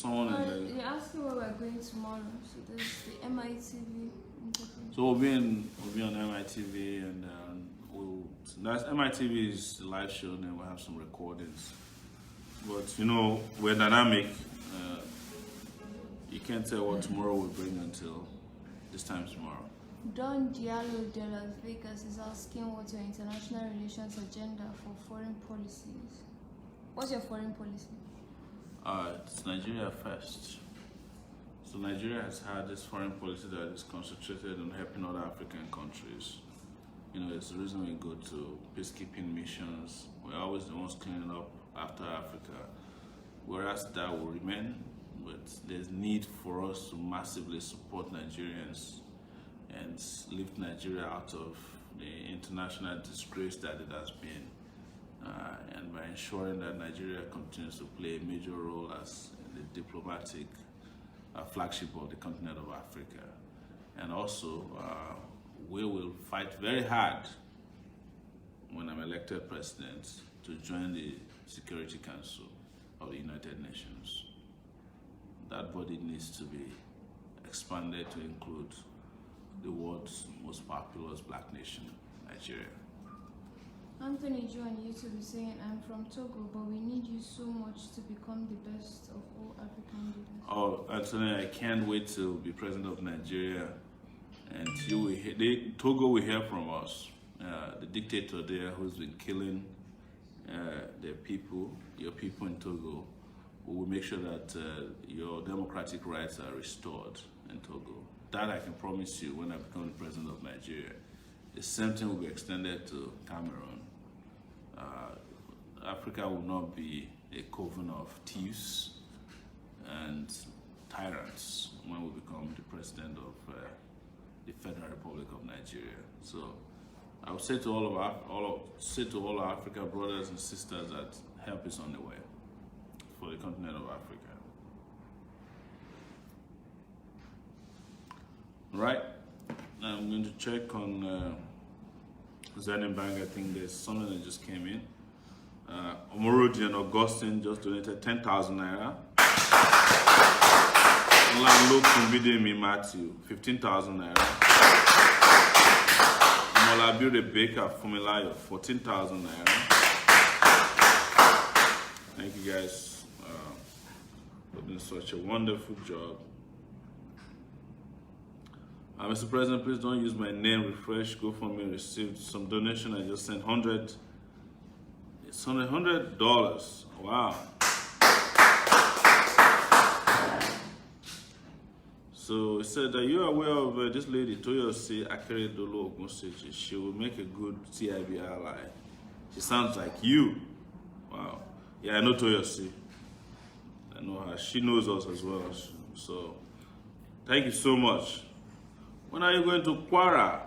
You're asking where we're going tomorrow. So there's the MITV. So we'll be on MITV, and MITV is the live show, and then we'll have some recordings. But you know, we're dynamic. You can't tell what tomorrow will bring until this time tomorrow. Don Diallo de Las Vegas is asking what's your international relations agenda for foreign policies. What's your foreign policy? It's Nigeria first. So Nigeria has had this foreign policy that is concentrated on helping other African countries. You know, it's the reason we go to peacekeeping missions. We're always the ones cleaning up after Africa. Whereas that will remain, but there's need for us to massively support Nigerians and lift Nigeria out of the international disgrace that it has been. And by ensuring that Nigeria continues to play a major role as the diplomatic flagship of the continent of Africa. And also, we will fight very hard when I'm elected president to join the Security Council of the United Nations. That body needs to be expanded to include the world's most populous black nation, Nigeria. Anthony Joe on YouTube is saying, I'm from Togo, but we need you so much to become the best of all African leaders. Oh, Anthony, I can't wait to be president of Nigeria, and you will Togo will hear from us. The dictator there who's been killing their people, your people in Togo, we will make sure that your democratic rights are restored in Togo. That I can promise you when I become the president of Nigeria. The same thing will be extended to Cameroon. Africa will not be a coven of thieves and tyrants when we become the president of the Federal Republic of Nigeria. So I would say to all our African brothers and sisters that help is on the way for the continent of Africa. Right, I'm going to check on Zenith Bank. I think there's something that just came in. Omorodi and Augustine just donated 10,000 naira. Olanlo Kumbidemi Matthew, 15,000 naira. Molabi Rebecca Fumilayo, 14,000 naira. Thank you guys for doing such a wonderful job. Mr. President, please don't use my name. Refresh. GoFundMe received some donation. I just sent $100. It's $100. Wow. So it said that you are aware of this lady, Toyosi Akeredolu Ogunseji. She will make a good TIB ally. She sounds like you. Wow. Yeah, I know Toyosi. I know her. She knows us as well. So thank you so much. When are you going to Kwara?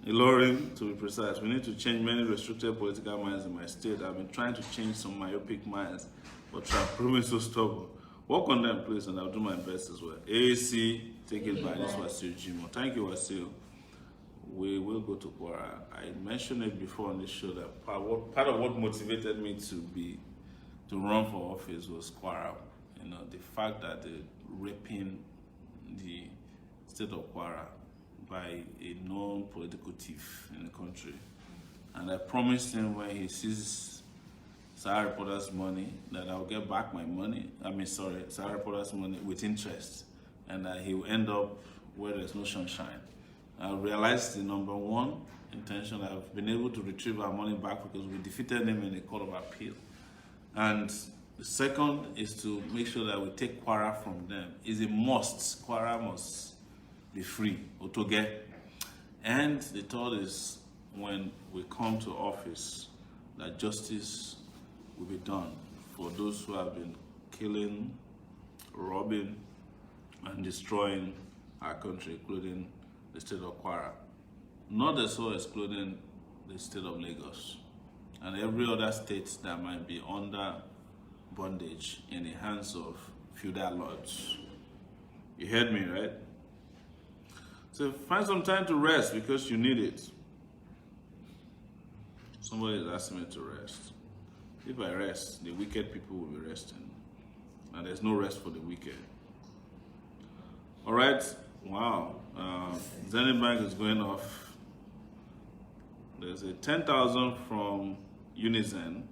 Ilorin, to be precise. We need to change many restricted political minds in my state. I've been trying to change some myopic minds, but I'm proving so stubborn. Work on them, please, and I'll do my best as well. AAC, take it by this Wasil Jimo. Thank you, Wasil. We will go to Kwara. I mentioned it before on this show that part of what motivated me to run for office was Kwara. You know, the fact that they're raping the state of Kwara by a known political thief in the country. And I promised him when he sees Sowore Reporter's money that I'll get back my money. Sowore Reporter's money with interest, and that he will end up where there's no sunshine. I realized the number one intention, I've been able to retrieve our money back because we defeated him in the Court of Appeal. And the second is to make sure that we take Kwara from them. It's a must. Kwara must be free, Otoge. And the third is when we come to office, that justice will be done for those who have been killing, robbing, and destroying our country, including the state of Kwara. Not at all excluding the state of Lagos and every other state that might be under bondage in the hands of feudal lords. You heard me, right? So find some time to rest because you need it. Somebody is asking me to rest. If I rest, the wicked people will be resting. And there's no rest for the wicked. All right. Wow. Zenith Bank is going off. There's a 10,000 from Unizen,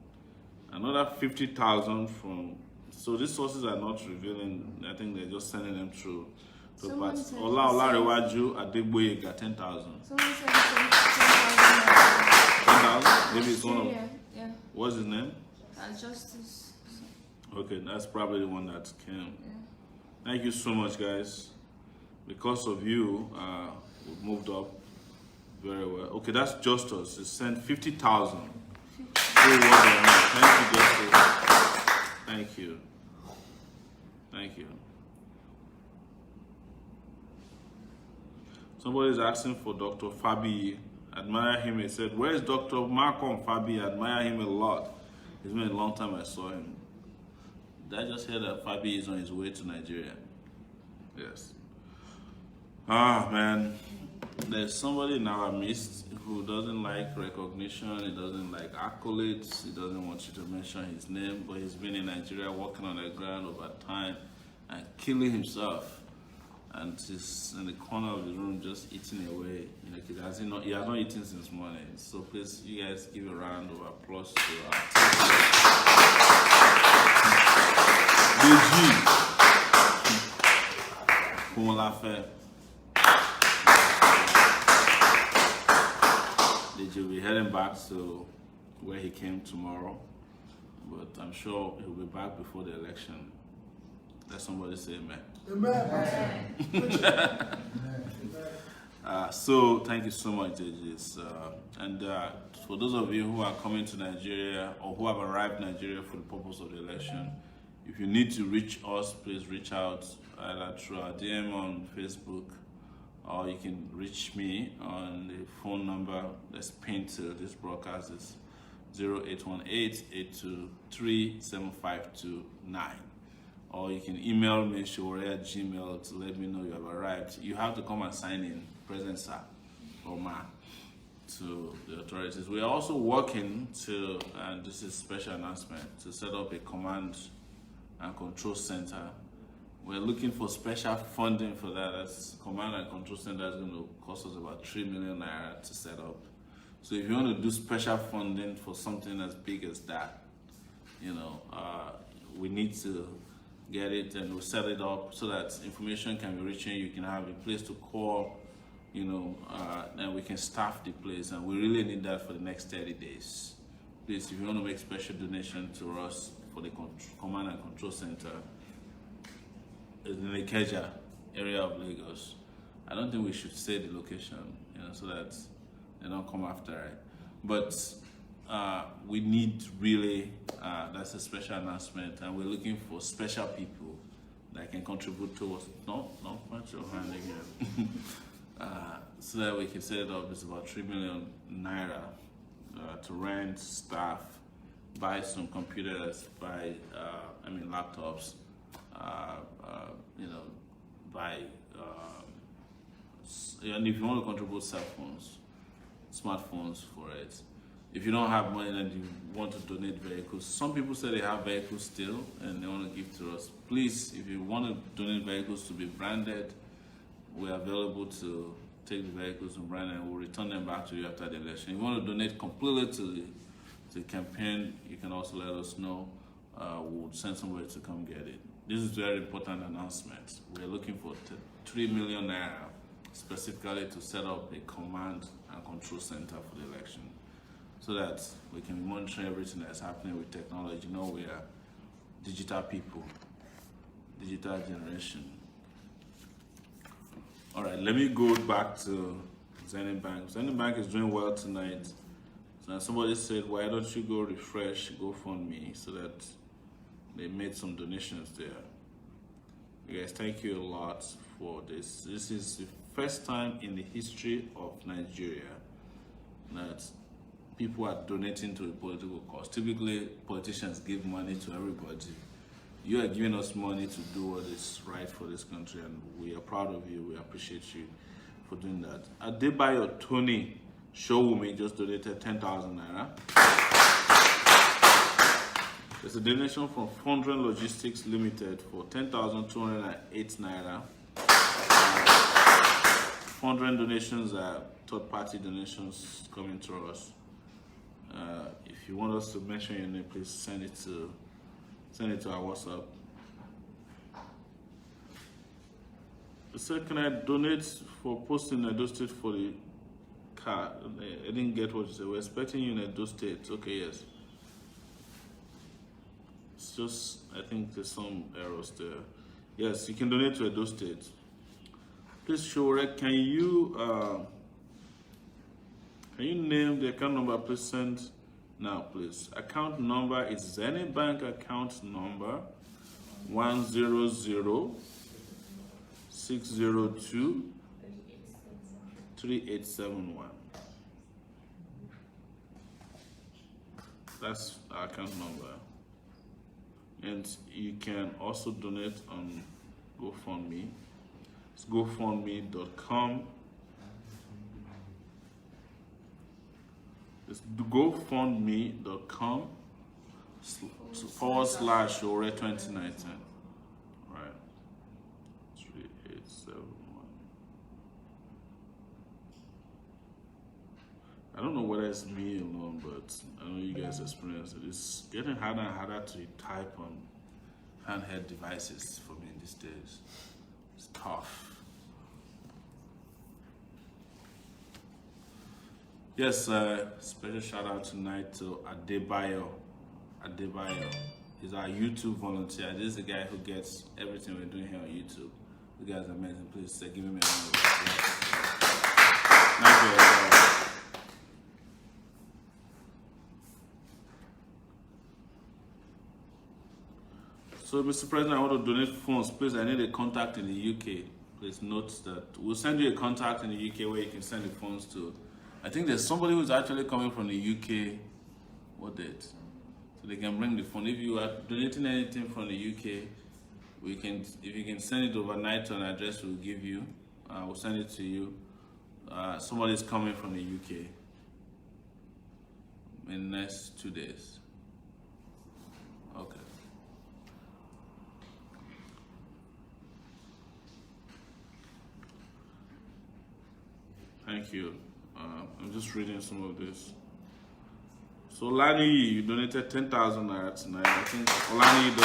another 50,000 from. So these sources are not revealing. I think they're just sending them through. So, but Olarewaju Adegboye got 10,000. Someone said 10,000. 10,000? Maybe it's one of. Yeah. What's his name? Justice. Okay, that's probably the one that came. Yeah. Thank you so much, guys. Because of you, we've moved up very well. Okay, that's Justus. He sent 50,000. Thank you, Justus. Thank you. Thank you. Somebody's asking for Dr. Fabi. Admire him. He said, "Where is Dr. Malcolm Fabi? Admire him a lot. It's been a long time I saw him." Did I just hear that Fabi is on his way to Nigeria? Yes. Ah, man. There's somebody in our midst who doesn't like recognition, he doesn't like accolades, he doesn't want you to mention his name, but he's been in Nigeria working on the ground over time and killing himself. And he's in the corner of the room just eating away. You know, he has not eaten since morning. So please, you guys give a round of applause to our DG will be heading back to where he came tomorrow, but I'm sure he'll be back before the election. Let somebody say amen. Amen. So thank you so much, judges. And for those of you who are coming to Nigeria or who have arrived in Nigeria for the purpose of the election, if you need to reach us, please reach out either through our DM on Facebook, or you can reach me on the phone number that's pinned to this broadcast. Is 0818-823-7529. Or you can email me, Sowore@gmail, to let me know you have arrived. You have to come and sign in, present sir or ma, to the authorities. We are also working to, and this is a special announcement, to set up a command and control center. We're looking for special funding for that. That's command and control center is going to cost us about 3 million naira to set up. So if you want to do special funding for something as big as that, you know, we need to get it and we'll set it up so that information can be reaching. You can have a place to call, you know, and we can staff the place, and we really need that for the next 30 days. Please, if you want to make special donation to us for the command and control center, it's in the Ikeja area of Lagos. I don't think we should say the location, you know, so that they don't come after it. But we need really, that's a special announcement, and we're looking for special people that can contribute towards, not much your hand again, so that we can set it up. It's about 3 million naira to rent, staff, buy some computers, buy, laptops, you know, buy, and if you want to contribute cell phones, smartphones for it. If you don't have money and you want to donate vehicles, some people say they have vehicles still and they want to give to us. Please, if you want to donate vehicles to be branded, we're available to take the vehicles and brand, and we'll return them back to you after the election. If you want to donate completely to the campaign, you can also let us know. We'll send somebody to come get it. This is a very important announcement. We're looking for 3 million naira specifically to set up a command and control center for the election, so that we can monitor everything that's happening with technology. You know, we are digital people, digital generation. All right, let me go back to Zenith Bank. Zenith Bank is doing well tonight. So somebody said, why don't you go refresh GoFundMe, so that they made some donations there. Yes, thank you a lot for this. This is the first time in the history of Nigeria that people are donating to a political cause. Typically, politicians give money to everybody. You are giving us money to do what is right for this country, and we are proud of you. We appreciate you for doing that. Adebayo Tony Sowore just donated 10,000 naira. There's a donation from Fondren Logistics Limited for 10,208 naira. Fondren donations are third-party donations coming to us. If you want us to mention your name, please send it to our WhatsApp. It said, can I donate for posting Edo State for the car? I didn't get what you said. We're expecting you in Edo State. Okay, yes. It's just, I think there's some errors there. Yes, you can donate to Edo State. Please, Sowore, can you name the account number? Please send now, please. Account number is Zenith Bank account number 100-602-3871. That's our account number. And you can also donate on GoFundMe. It's GoFundMe.com. It's GoFundMe.com /Sowore 2019. Right. 3871. I don't know whether it's me alone, but I know you guys experience it. It's getting harder and harder to type on handheld devices for me these days. It's tough. Yes, special shout out tonight to Adebayo. He's our YouTube volunteer. This is the guy who gets everything we're doing here on YouTube. You guys are amazing. Please give him a hand. Thank you. So, Mr. President, I want to donate funds. Please, I need a contact in the UK. Please note that we'll send you a contact in the UK where you can send the funds to. I think there's somebody who's actually coming from the UK. What date? So they can bring the fund. If you are donating anything from the UK, if you can send it overnight to an address we'll give you, we'll send it to you. Somebody's coming from the UK in the next 2 days. Okay. Thank you. I'm just reading some of this. So Olani, you donated 10,000 naira tonight. I think Olani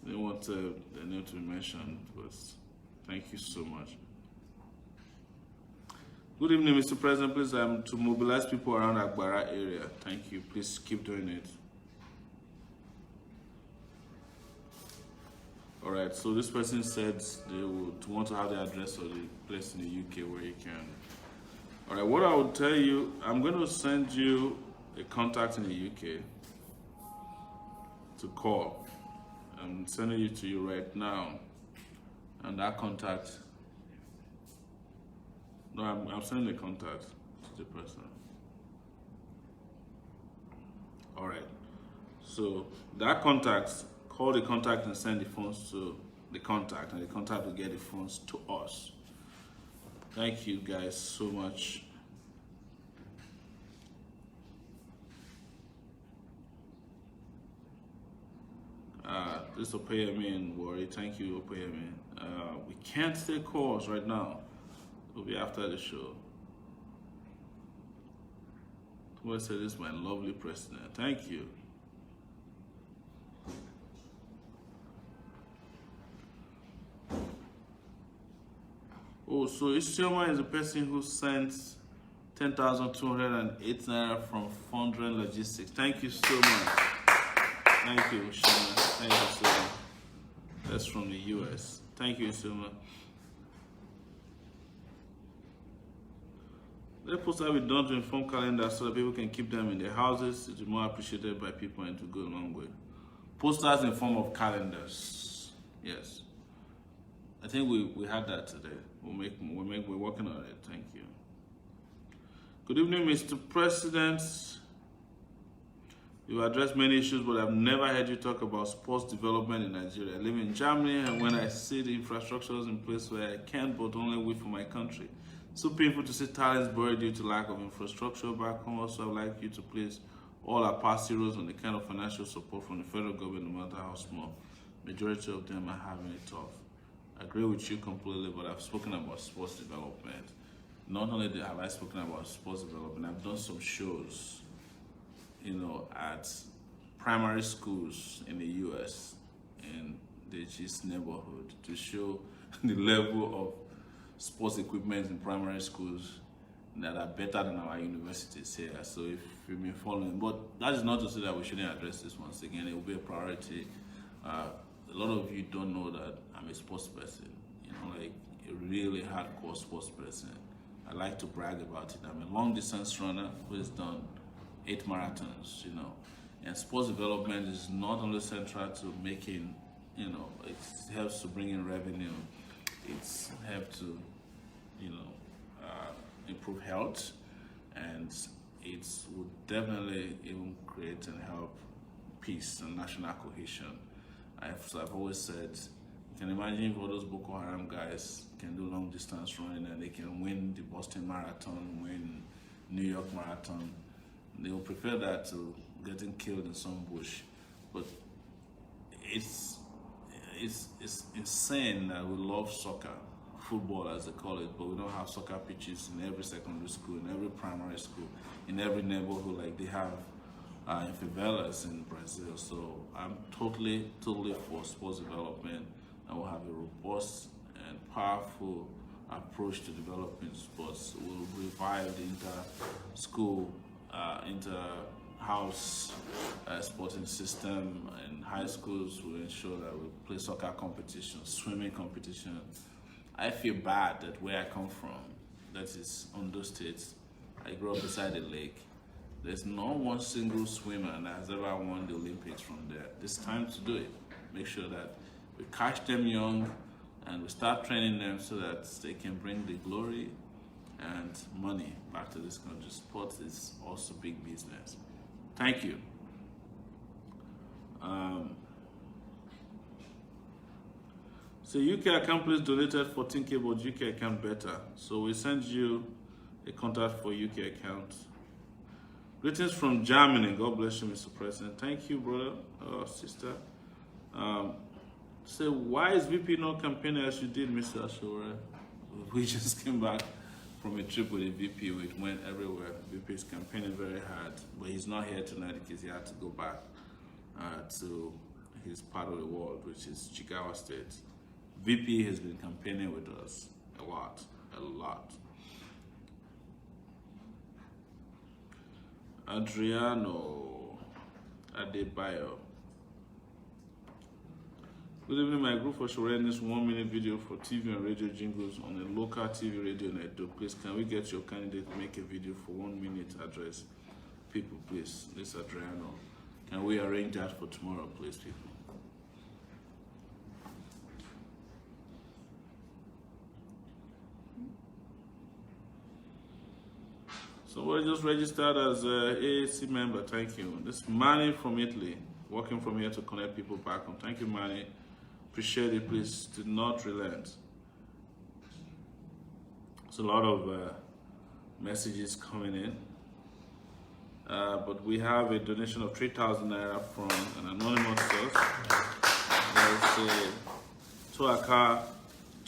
doesn't want the name to be mentioned, but thank you so much. Good evening, Mr. President. Please, to mobilize people around Agbara area. Thank you. Please keep doing it. All right, so this person said they would want to have the address of the place in the UK where you can. All right, what I would tell you, I'm going to send you a contact in the UK to call. I'm sending it to you right now. And that contact, no, I'm sending the contact to the person. All right, so that contact, call the contact and send the funds to the contact, and the contact will get the funds to us. Thank you guys so much. This Opeyemi and Worry. Thank you, Opeyemi. We can't take calls right now. It'll be after the show. Somebody said this is my lovely president. Thank you. Oh, so Isioma is the person who sent 10,208 naira from Fondren Logistics. Thank you so much. Thank you, Isioma. Thank you so much. That's from the US. Thank you, Isioma. Let poster be done to inform calendar so that people can keep them in their houses. It's more appreciated by people and to go a long way. Posters in form of calendars. Yes. I think we had that today. We're working on it. Thank you. Good evening, Mr. President. You addressed many issues, but I've never heard you talk about sports development in Nigeria. I live in Germany, and when I see the infrastructures in place where I can't but only wait for my country. So painful to see talents buried due to lack of infrastructure back home. Also, I'd like you to place all our past heroes on the kind of financial support from the federal government, no matter how small. Majority of them are having it tough. I agree with you completely, but I've spoken about sports development. Not only have I spoken about sports development, I've done some shows, at primary schools in the US, in the Gist neighborhood, to show the level of sports equipment in primary schools that are better than our universities here. So if you've been following, but that is not to say that we shouldn't address this once again. It will be a priority. A lot of you don't know that I'm a sports person, like a really hardcore sports person. I like to brag about it. I'm a long distance runner who has done 8 marathons, and sports development is not only central to making, it helps to bring in revenue. It's helped to, improve health, and it would definitely even create and help peace and national cohesion. I've always said, you can imagine if all those Boko Haram guys can do long distance running and they can win the Boston Marathon, win New York Marathon. They will prefer that to getting killed in some bush. But it's insane that we love soccer, football as they call it, but we don't have soccer pitches in every secondary school, in every primary school, in every neighborhood like they have in favelas in Brazil. So I'm totally for sports development, and we'll have a robust and powerful approach to developing sports. We'll revive the inter-school, inter-house sporting system in high schools. We'll ensure that we play soccer competition, swimming competition. I feel bad that where I come from, that is Ondo State, I grew up beside a lake. There's not one single swimmer that has ever won the Olympics from there. It's time to do it. Make sure that we catch them young and we start training them so that they can bring the glory and money back to this country. Sports is also big business. Thank you. So UK account please donated 14K, but UK account better. So we send you a contact for UK account. Greetings from Germany. God bless you, Mr. President. Thank you, brother or sister. So why is VP not campaigning as you did, Mr. Sowore? We just came back from a trip with a VP. We went everywhere. VP is campaigning very hard, but he's not here tonight because he had to go back to his part of the world, which is Jigawa State. VP has been campaigning with us a lot. Adriano Adebayo. Good evening, my group for sharing this 1-minute video for TV and radio jingles on a local TV radio network. Please, can we get your candidate to make a video for 1 minute address? People, please. This Adriano. Can we arrange that for tomorrow, please, people? Somebody just registered as an AAC member. Thank you. This Manny from Italy, working from here to connect people back home. Thank you, Manny. Appreciate it. Please do not relent. There's a lot of messages coming in. But we have a donation of 3,000 naira from an anonymous source. There's a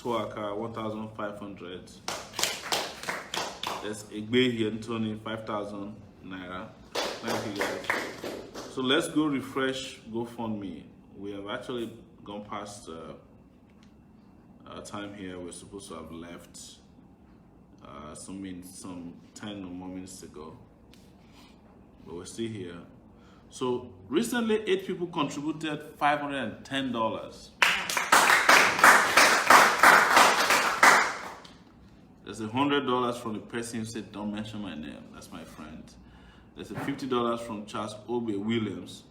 Toaka 1,500. There's Egbehi Anthony 5,000 naira. Thank you guys. So let's go refresh GoFundMe. We have actually gone past our time here. We're supposed to have left some 10 or more minutes ago, but we're still here. So recently 8 people contributed $510. There's $100 from the person who said, don't mention my name. That's my friend. There's $50 from Charles Obe Williams.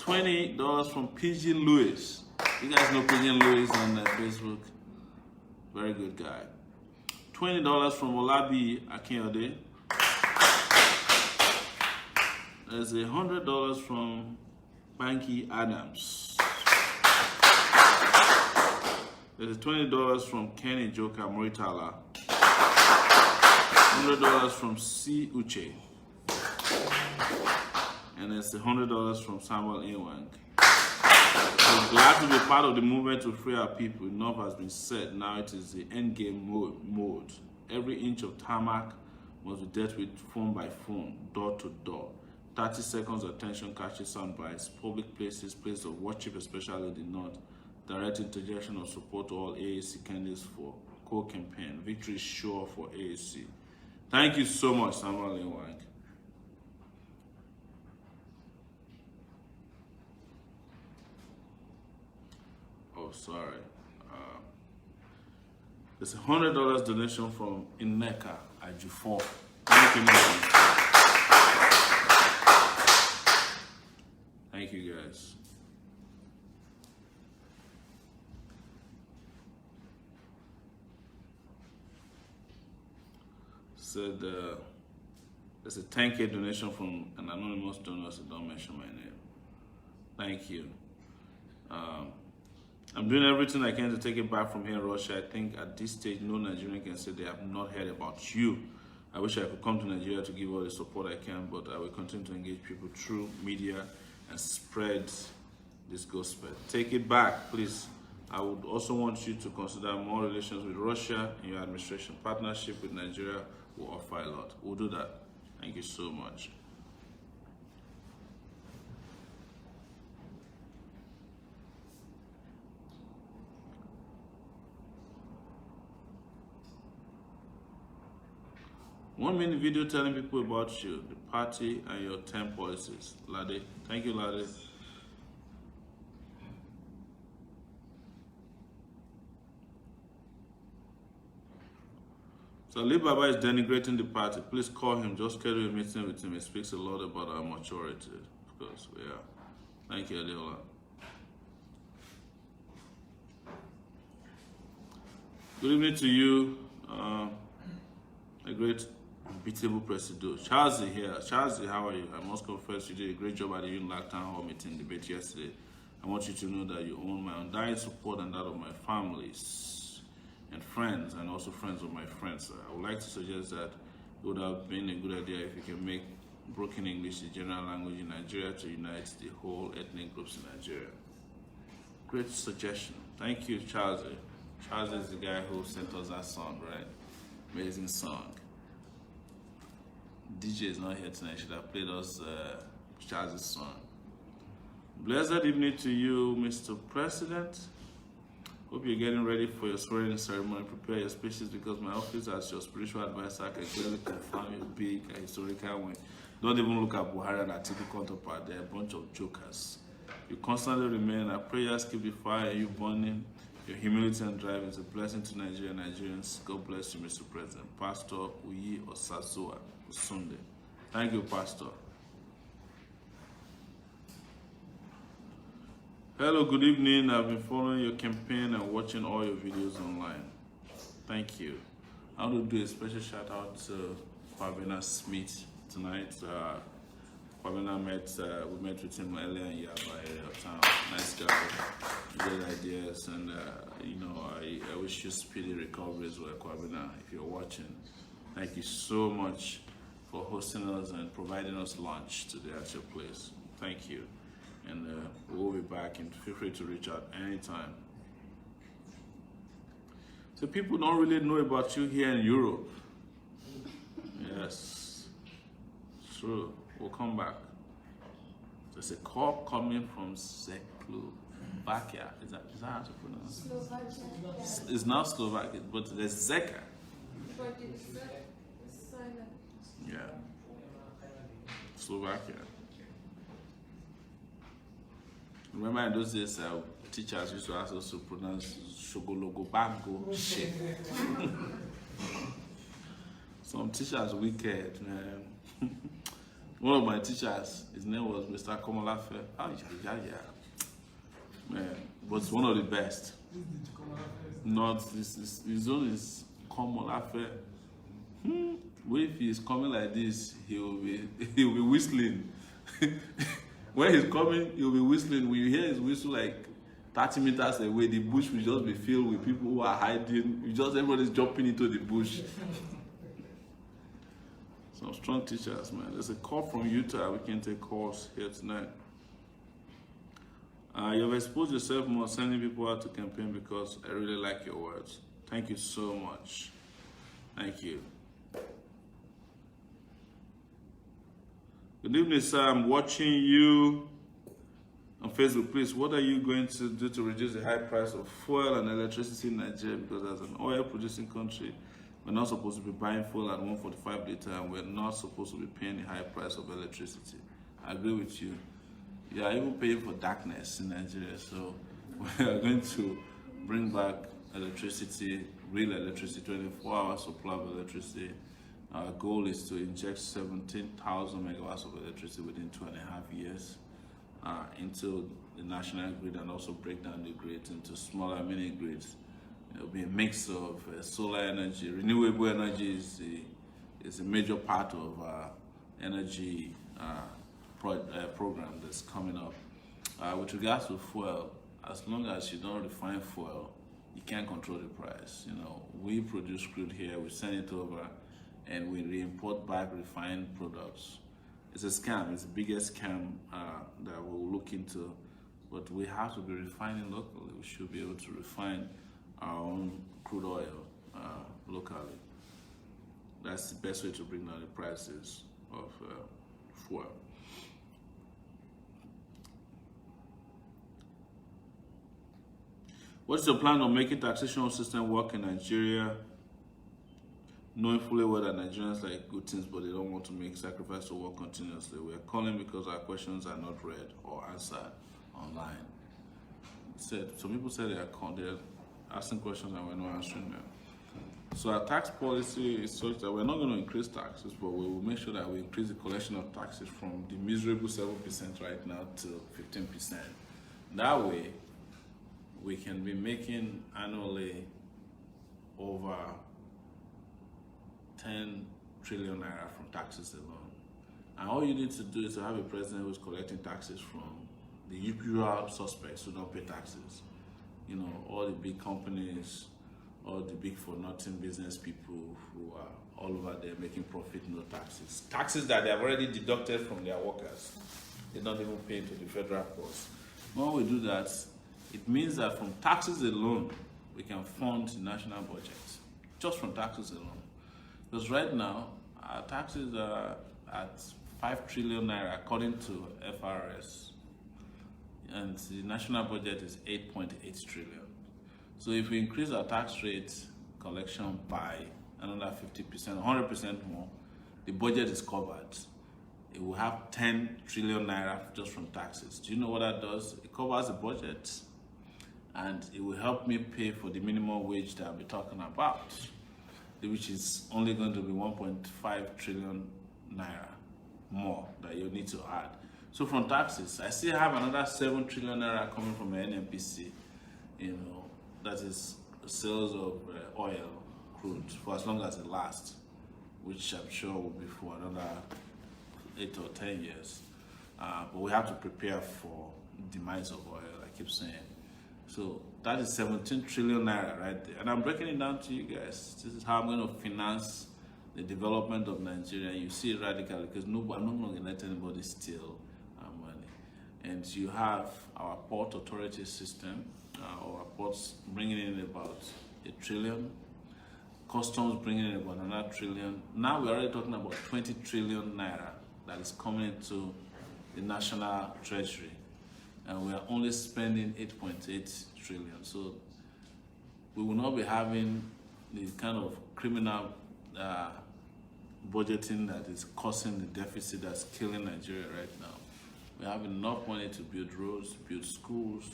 $20 from Pigeon Lewis. You guys know Pigeon Lewis on Facebook. Very good guy. $20 from Olabi Akinyode. There's $100 from Banky Adams. There's $20 from Kenny Joka Moritala. $100 from C. Uche. And there's $100 from Samuel Inwang. We're glad to be part of the movement to free our people. Enough has been said. Now it is the end game mode. Every inch of tarmac must be dealt with phone by phone, door to door. 30 seconds attention catches soundbites. Public places, places of worship, especially the North. Direct interjection of support to all AAC candidates for co-campaign. Victory is sure for AAC. Thank you so much, Samuel Inwang. Oh, sorry. There's $100 donation from Ineka Ajufo. Thank you, thank you, guys. Said there's a 10K donation from an anonymous donor, so don't mention my name. Thank you. I'm doing everything I can to take it back from here in Russia. I think at this stage, no Nigerian can say they have not heard about you. I wish I could come to Nigeria to give all the support I can, but I will continue to engage people through media and spread this gospel. Take it back, please. I would also want you to consider more relations with Russia in your administration. Partnership with Nigeria will offer a lot. We'll do that. Thank you so much. One-minute video telling people about you, the party, and your 10 policies. Lade. Thank you, Lade. So Ali Baba is denigrating the party. Please call him. Just schedule a meeting with him. It speaks a lot about our maturity. Of course, yeah. Thank you, Adeola. Good evening to you, a great unbeatable president. Charles here. Charles, how are you? I must confess you did a great job at the UNLAC Town Hall meeting debate yesterday. I want you to know that you own my undying support and that of my families and friends, and also friends of my friends. I would like to suggest that it would have been a good idea if you can make broken English the general language in Nigeria to unite the whole ethnic groups in Nigeria. Great suggestion. Thank you, Charles. Charles is the guy who sent us that song, right? Amazing song. DJ is not here tonight. Should have played us Charles' song. Blessed evening to you, Mr. President. Hope you're getting ready for your swearing ceremony. Prepare your speeches because my office as your spiritual advisor can clearly confirm your big and historical win. Don't even look at Buhari and Atiku counterpart. They're a bunch of jokers. You constantly remain. Our prayers keep the fire you burning. Your humility and drive is a blessing to Nigeria and Nigerians. God bless you, Mr. President. Pastor Uyi Osazoa Sunday. Thank you, Pastor. Hello, good evening. I've been following your campaign and watching all your videos online. Thank you. I want to do a special shout out to Kwabena Smith tonight. Kwabena we met with him earlier in Yaba area of town. Nice guy, great ideas, and I wish you speedy recovery as well, Kwabena, if you're watching. Thank you so much for hosting us and providing us lunch today at your place. Thank you. And we'll be back, and feel free to reach out anytime. So people don't really know about you here in Europe. Yes, true. We'll come back. There's a call coming from Czechoslovakia. Is that how to pronounce it? Slovakia. It's not Slovakia, but there's Zeka. But it's silent. Yeah. Slovakia. Remember in those days, teachers used to ask us to pronounce Shogologobango shit. Some teachers wicked, man. One of my teachers, his name was Mr. Komolafe. Oh, yeah. Man, was one of the best. Not this. His own is Komolafe. What if he's coming like this? He'll be whistling. When he's coming, he'll be whistling. When you hear his whistle like 30 meters away, the bush will just be filled with people who are hiding. Everybody's jumping into the bush. Some strong teachers, man. There's a call from Utah. We can take calls here tonight. You've exposed yourself more, sending people out to campaign because I really like your words. Thank you so much. Thank you. Good evening, sir. I'm watching you on Facebook. Please, what are you going to do to reduce the high price of fuel and electricity in Nigeria? Because as an oil-producing country, we're not supposed to be buying fuel at 145 liter, and we're not supposed to be paying the high price of electricity. I agree with you. You are even paying for darkness in Nigeria, so we are going to bring back electricity, real electricity, 24-hour supply of electricity. Our goal is to inject 17,000 megawatts of electricity within 2.5 years into the national grid, and also break down the grid into smaller mini grids. It will be a mix of solar energy. Renewable energy is a major part of energy program that's coming up. With regards to fuel, as long as you don't refine fuel, you can't control the price. You know, we produce crude here, we send it over, and we re-import back refined products. It's a scam. It's the biggest scam that we'll look into. But we have to be refining locally. We should be able to refine our own crude oil locally. That's the best way to bring down the prices of fuel. What's your plan on making taxation system work in Nigeria? Knowing fully well that Nigerians like good things, but they don't want to make sacrifice to work continuously. We are calling because our questions are not read or answered online. Some people say they're asking questions and we're not answering them. So our tax policy is such that we're not going to increase taxes, but we will make sure that we increase the collection of taxes from the miserable 7% right now to 15%. That way, we can be making annually over 10 trillion naira from taxes alone. And all you need to do is to have a president who's collecting taxes from the usual suspects who don't pay taxes. You know, all the big companies, all the big for nothing business people who are all over there making profit, no taxes. Taxes that they have already deducted from their workers. They don't even pay to the federal courts. When we do that, it means that from taxes alone, we can fund the national budget. Just from taxes alone. Because right now, our taxes are at 5 trillion naira according to FRS. And the national budget is 8.8 trillion. So if we increase our tax rate collection by another 50%, 100% more, the budget is covered. It will have 10 trillion naira just from taxes. Do you know what that does? It covers the budget, and it will help me pay for the minimum wage that I'll be talking about, which is only going to be 1.5 trillion naira more that you need to add. So from taxes, I still have another 7 trillion naira coming from the NNPC, that is sales of oil, crude, for as long as it lasts, which I'm sure will be for another 8 or 10 years. But we have to prepare for the demise of oil, I keep saying. So that is 17 trillion naira right there. And I'm breaking it down to you guys. This is how I'm going to finance the development of Nigeria. You see it radically, because I'm not going to let anybody steal our money. And you have our port authority system, our ports bringing in about 1 trillion, customs bringing in about another 1 trillion. Now we're already talking about 20 trillion naira that is coming into the national treasury. And we are only spending 8.8 trillion. So we will not be having the kind of criminal budgeting that is causing the deficit that's killing Nigeria right now. We have enough money to build roads, build schools,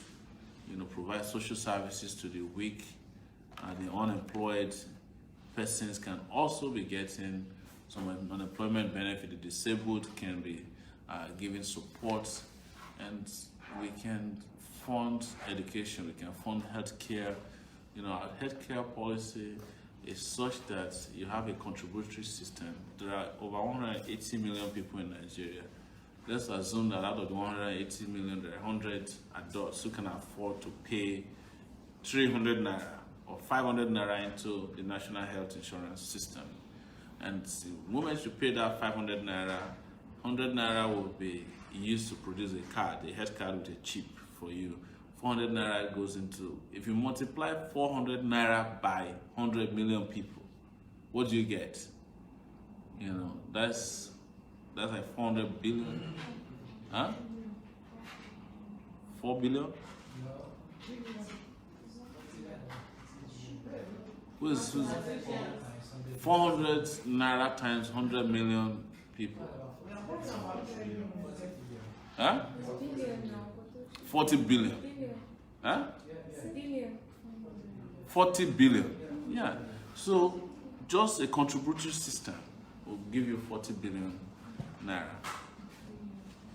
provide social services to the weak, and the unemployed persons can also be getting some unemployment benefit. The disabled can be given support, and we can fund education, we can fund healthcare. You know, our healthcare policy is such that you have a contributory system. There are over 180 million people in Nigeria. Let's assume that out of the 180 million, there are 100 adults who can afford to pay 300 naira or 500 naira into the national health insurance system. And the moment you pay that 500 naira, 100 naira will be used to produce a card, a health card with a chip for you. 400 naira goes into, if you multiply 400 naira by 100 million people, what do you get? You know, that's like 400 billion. Huh? 4 billion? Who's 400 naira times 100 million people? Huh? 40 billion. Huh? 40 billion. Yeah. So just a contributory system will give you 40 billion naira.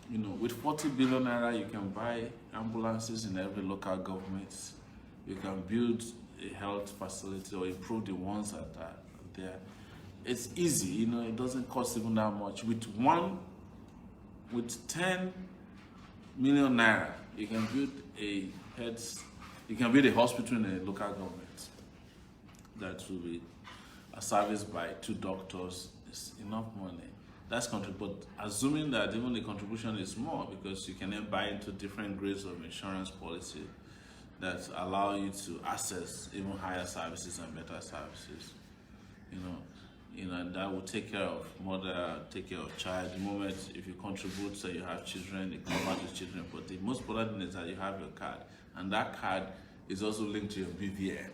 You know, with 40 billion naira, you can buy ambulances in every local government. You can build a health facility or improve the ones that are there. It's easy, you know, it doesn't cost even that much. With 10 million naira, you can build you can build a hospital in a local government that will be serviced by 2 doctors. It's enough money. That's but assuming that even the contribution is more, because you can then buy into different grades of insurance policy that allow you to access even higher services and better services. You know, and that will take care of mother, take care of child. The moment if you contribute, so you have children, it covers the children. But the most important thing is that you have your card, and that card is also linked to your BVN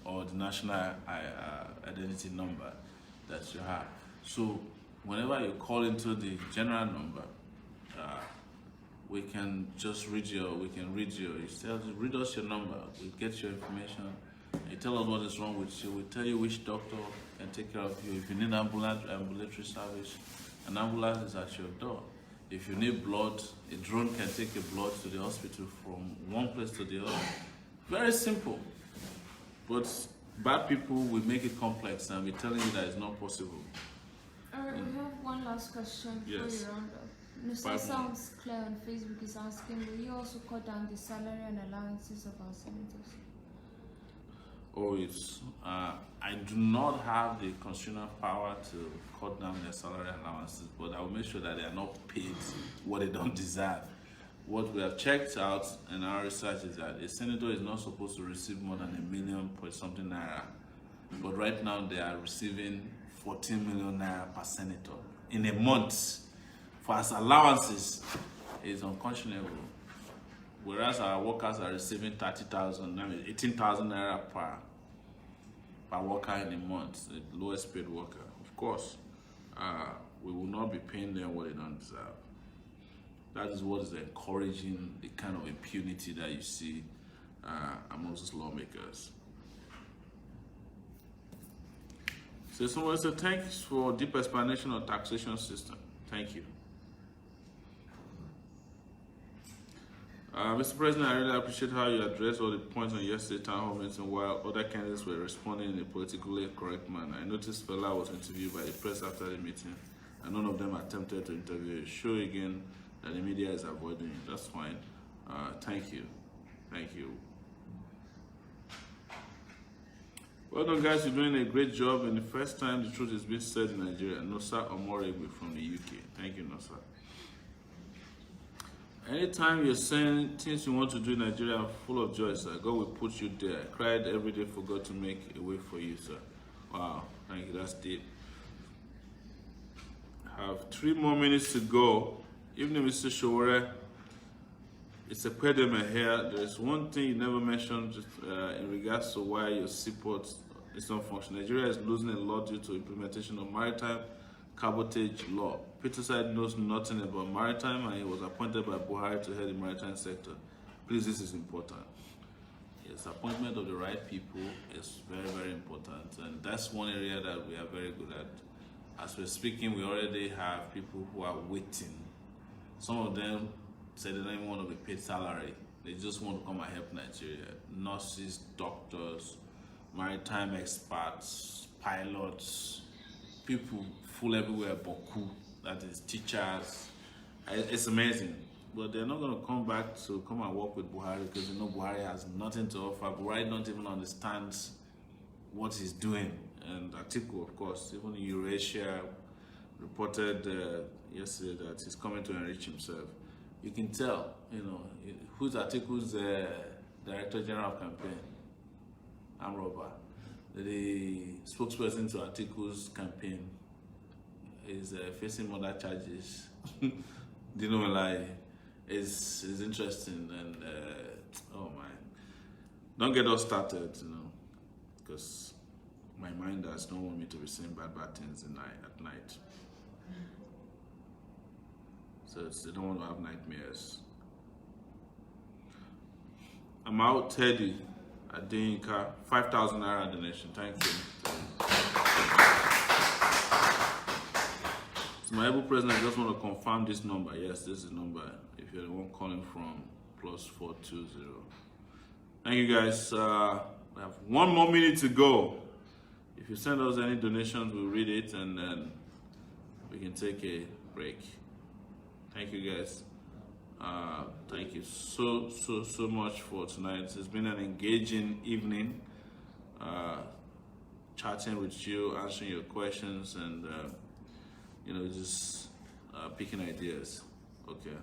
or the national identity number that you have. So whenever you call into the general number, we can just read you read us your number, we get your information, you tell us what is wrong with you, we tell you which doctor can take care of you. If you need ambulatory service, an ambulance is at your door. If you need blood, a drone can take your blood to the hospital from one place to the other. Very simple. But bad people will make it complex and be telling you that it's not possible. Alright, we have one last question before Yes. we round up. Mr. Sounds Clear on Facebook is asking, will you also cut down the salary and allowances of our senators? Oh, I do not have the constitutional power to cut down their salary allowances, but I will make sure that they are not paid what they don't deserve. What we have checked out in our research is that a senator is not supposed to receive more than $1 million point something naira, but right now they are receiving 14 million naira per senator in a month. For as allowances, is unconscionable. Whereas our workers are receiving 18,000 naira per worker in a month, the lowest paid worker. Of course, we will not be paying them what they don't deserve. That is what is encouraging the kind of impunity that you see amongst lawmakers. So someone said, thanks for deep explanation on taxation system. Thank you. Mr. President, I really appreciate how you addressed all the points on yesterday's town hall meeting while other candidates were responding in a politically correct manner. I noticed Fela was interviewed by the press after the meeting, and none of them attempted to interview you. Show again that the media is avoiding you. That's fine. Thank you. Thank you. Well done, guys. You're doing a great job, and the first time the truth is being said in Nigeria. Nosa Omorigwe from the UK. Thank you, Nosa. Anytime you're saying things you want to do in Nigeria, I'm full of joy, sir. God will put you there. I cried every day for God to make a way for you, sir. Wow, thank you. That's deep. I have 3 more minutes to go. Evening, Mr. Sowore. It's a pediment here. There's one thing you never mentioned in regards to why your seaport is not functioning. Nigeria is losing a lot due to implementation of maritime cabotage law. Peter Side knows nothing about maritime, and he was appointed by Buhari to head the maritime sector. Please, this is important. Yes, appointment of the right people is very, very important, and that's one area that we are very good at. as we're speaking, we already have people who are waiting. Some of them say they don't even want to be paid salary. They just want to come and help Nigeria. Nurses, doctors, maritime experts, pilots, people full everywhere, Boku, that is teachers. It's amazing. But they're not going to come back to come and work with Buhari because you know Buhari has nothing to offer. Buhari don't even understand what he's doing. And Atiku, of course, even Eurasia reported yesterday that he's coming to enrich himself. You can tell, who's Atiku's Director General of Campaign? Amroba. The spokesperson to Atiku's campaign is facing murder charges. Dino is interesting, and oh my, don't get us started, because my mind does not want me to be saying bad things at night. So they don't want to have nightmares. I'm out, Teddy. Adinka, 5,000 naira donation. Thank you. So my able president, I just want to confirm this number. Yes, this is the number. If you're the one calling from +420. Thank you guys. We have 1 more minute to go. If you send us any donations, we'll read it and then we can take a break. Thank you guys. Thank you so much for tonight. It's been an engaging evening, chatting with you, answering your questions, and just picking ideas. Okay.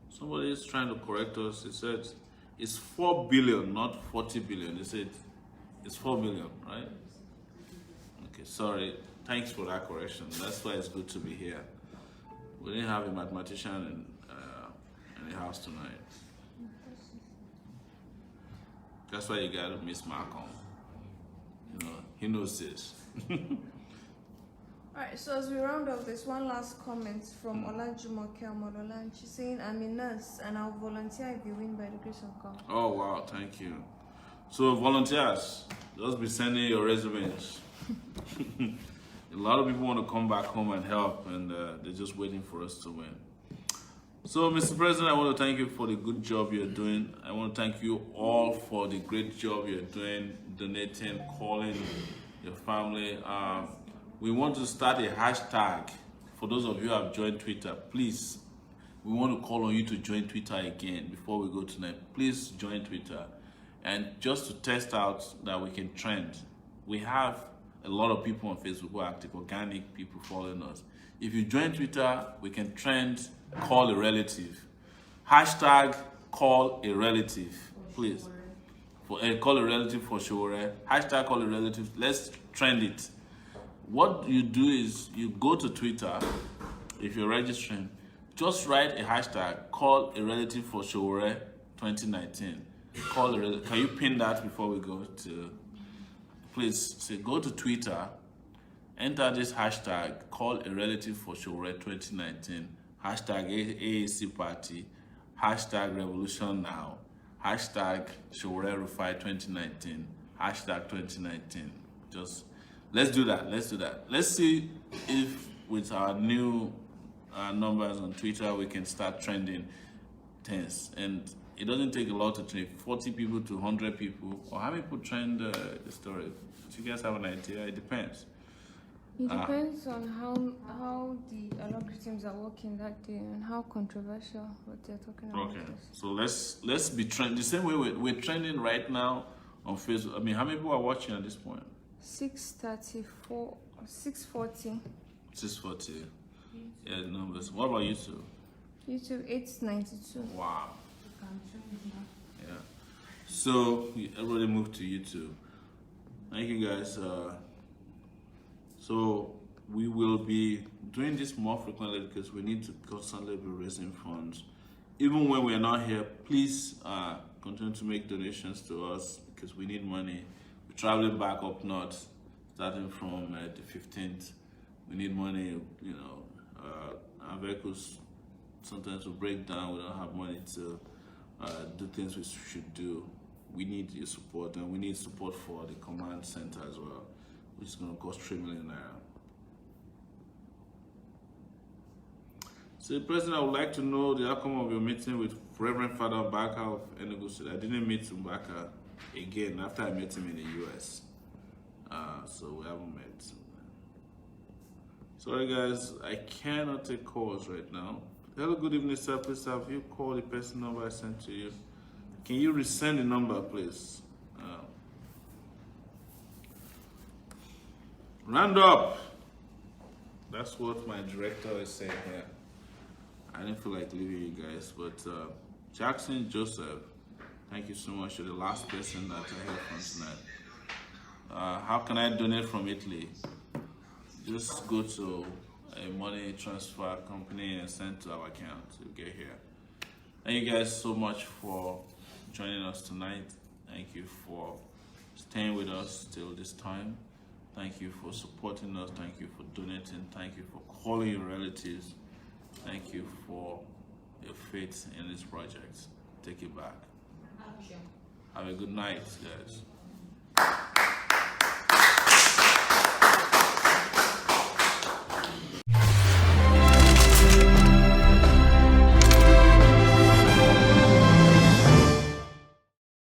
Somebody is trying to correct us. He said it's 4 billion, not 40 billion. They said it's 4 billion, right? Okay, sorry. Thanks for that correction. That's why it's good to be here. We didn't have a mathematician in the house tonight. That's why you got Miss Malcolm. He knows this. Alright, so as we round off, there's one last comment from Olajumoke Omodola, and she's saying, I'm a nurse and I'll volunteer if you win by the grace of God. Oh wow, thank you. So volunteers, just be sending your resumes. A lot of people want to come back home and help, and they're just waiting for us to win. So, Mr. President, I want to thank you for the good job you're doing. I want to thank you all for the great job you're doing, donating, calling your family. We want to start a hashtag. For those of you who have joined Twitter, please, we want to call on you to join Twitter again before we go tonight. Please join Twitter. And just to test out that we can trend, we have a lot of people on Facebook who are active, organic people following us. If you join Twitter, we can trend call a relative. Hashtag call a relative, please. Call a relative for Sowore. Hashtag call a relative. Let's trend it. What you do is you go to Twitter. If you're registering, just write a hashtag call a relative for Sowore 2019. Call a relative. Can you pin that before we go to? Please say go to Twitter, enter this hashtag call a relative for Sowore 2019, hashtag AAC party, hashtag revolution now, hashtag Sowore Rufai 2019, hashtag 2019. Just let's do that. Let's see if with our new numbers on Twitter we can start trending things. And it doesn't take a lot to trend 40 people to 100 people, or how many people trend the story. Do you guys have an idea? It depends. It depends on how the algorithms are working that day and how controversial what they're talking about. Okay, so let's be trending the same way we're trending right now on Facebook. I mean, how many people are watching at this point? 634, 640. 640. Yeah, the numbers. What about YouTube? YouTube 892. Wow. Yeah. So everybody moved to YouTube. Thank you guys. So we will be doing this more frequently because we need to constantly be raising funds. Even when we are not here, please continue to make donations to us because we need money. We're traveling back up north, starting from the 15th. We need money. Our vehicles sometimes will break down. We don't have money to do things we should do. We need your support, and we need support for the command center as well, which is going to cost 3 million naira. So, President, I would like to know the outcome of your meeting with Reverend Father Mbaka of Enugu State. I didn't meet Mbaka again after I met him in the US. So we haven't met. Sorry guys, I cannot take calls right now. Hello, good evening, sir. Please have you called the person number I sent to you? Can you resend the number, please? Round up. That's what my director is saying here. I didn't feel like leaving you guys, but Jackson Joseph, thank you so much. You're the last person that I heard from tonight. How can I donate from Italy? Just go to a money transfer company and send to our account to get here. Thank you guys so much for joining us tonight. Thank you for staying with us till this time. Thank you for supporting us. Thank you for donating. Thank you for calling your relatives. Thank you for your faith in this project. Take it back. Have a good night, guys.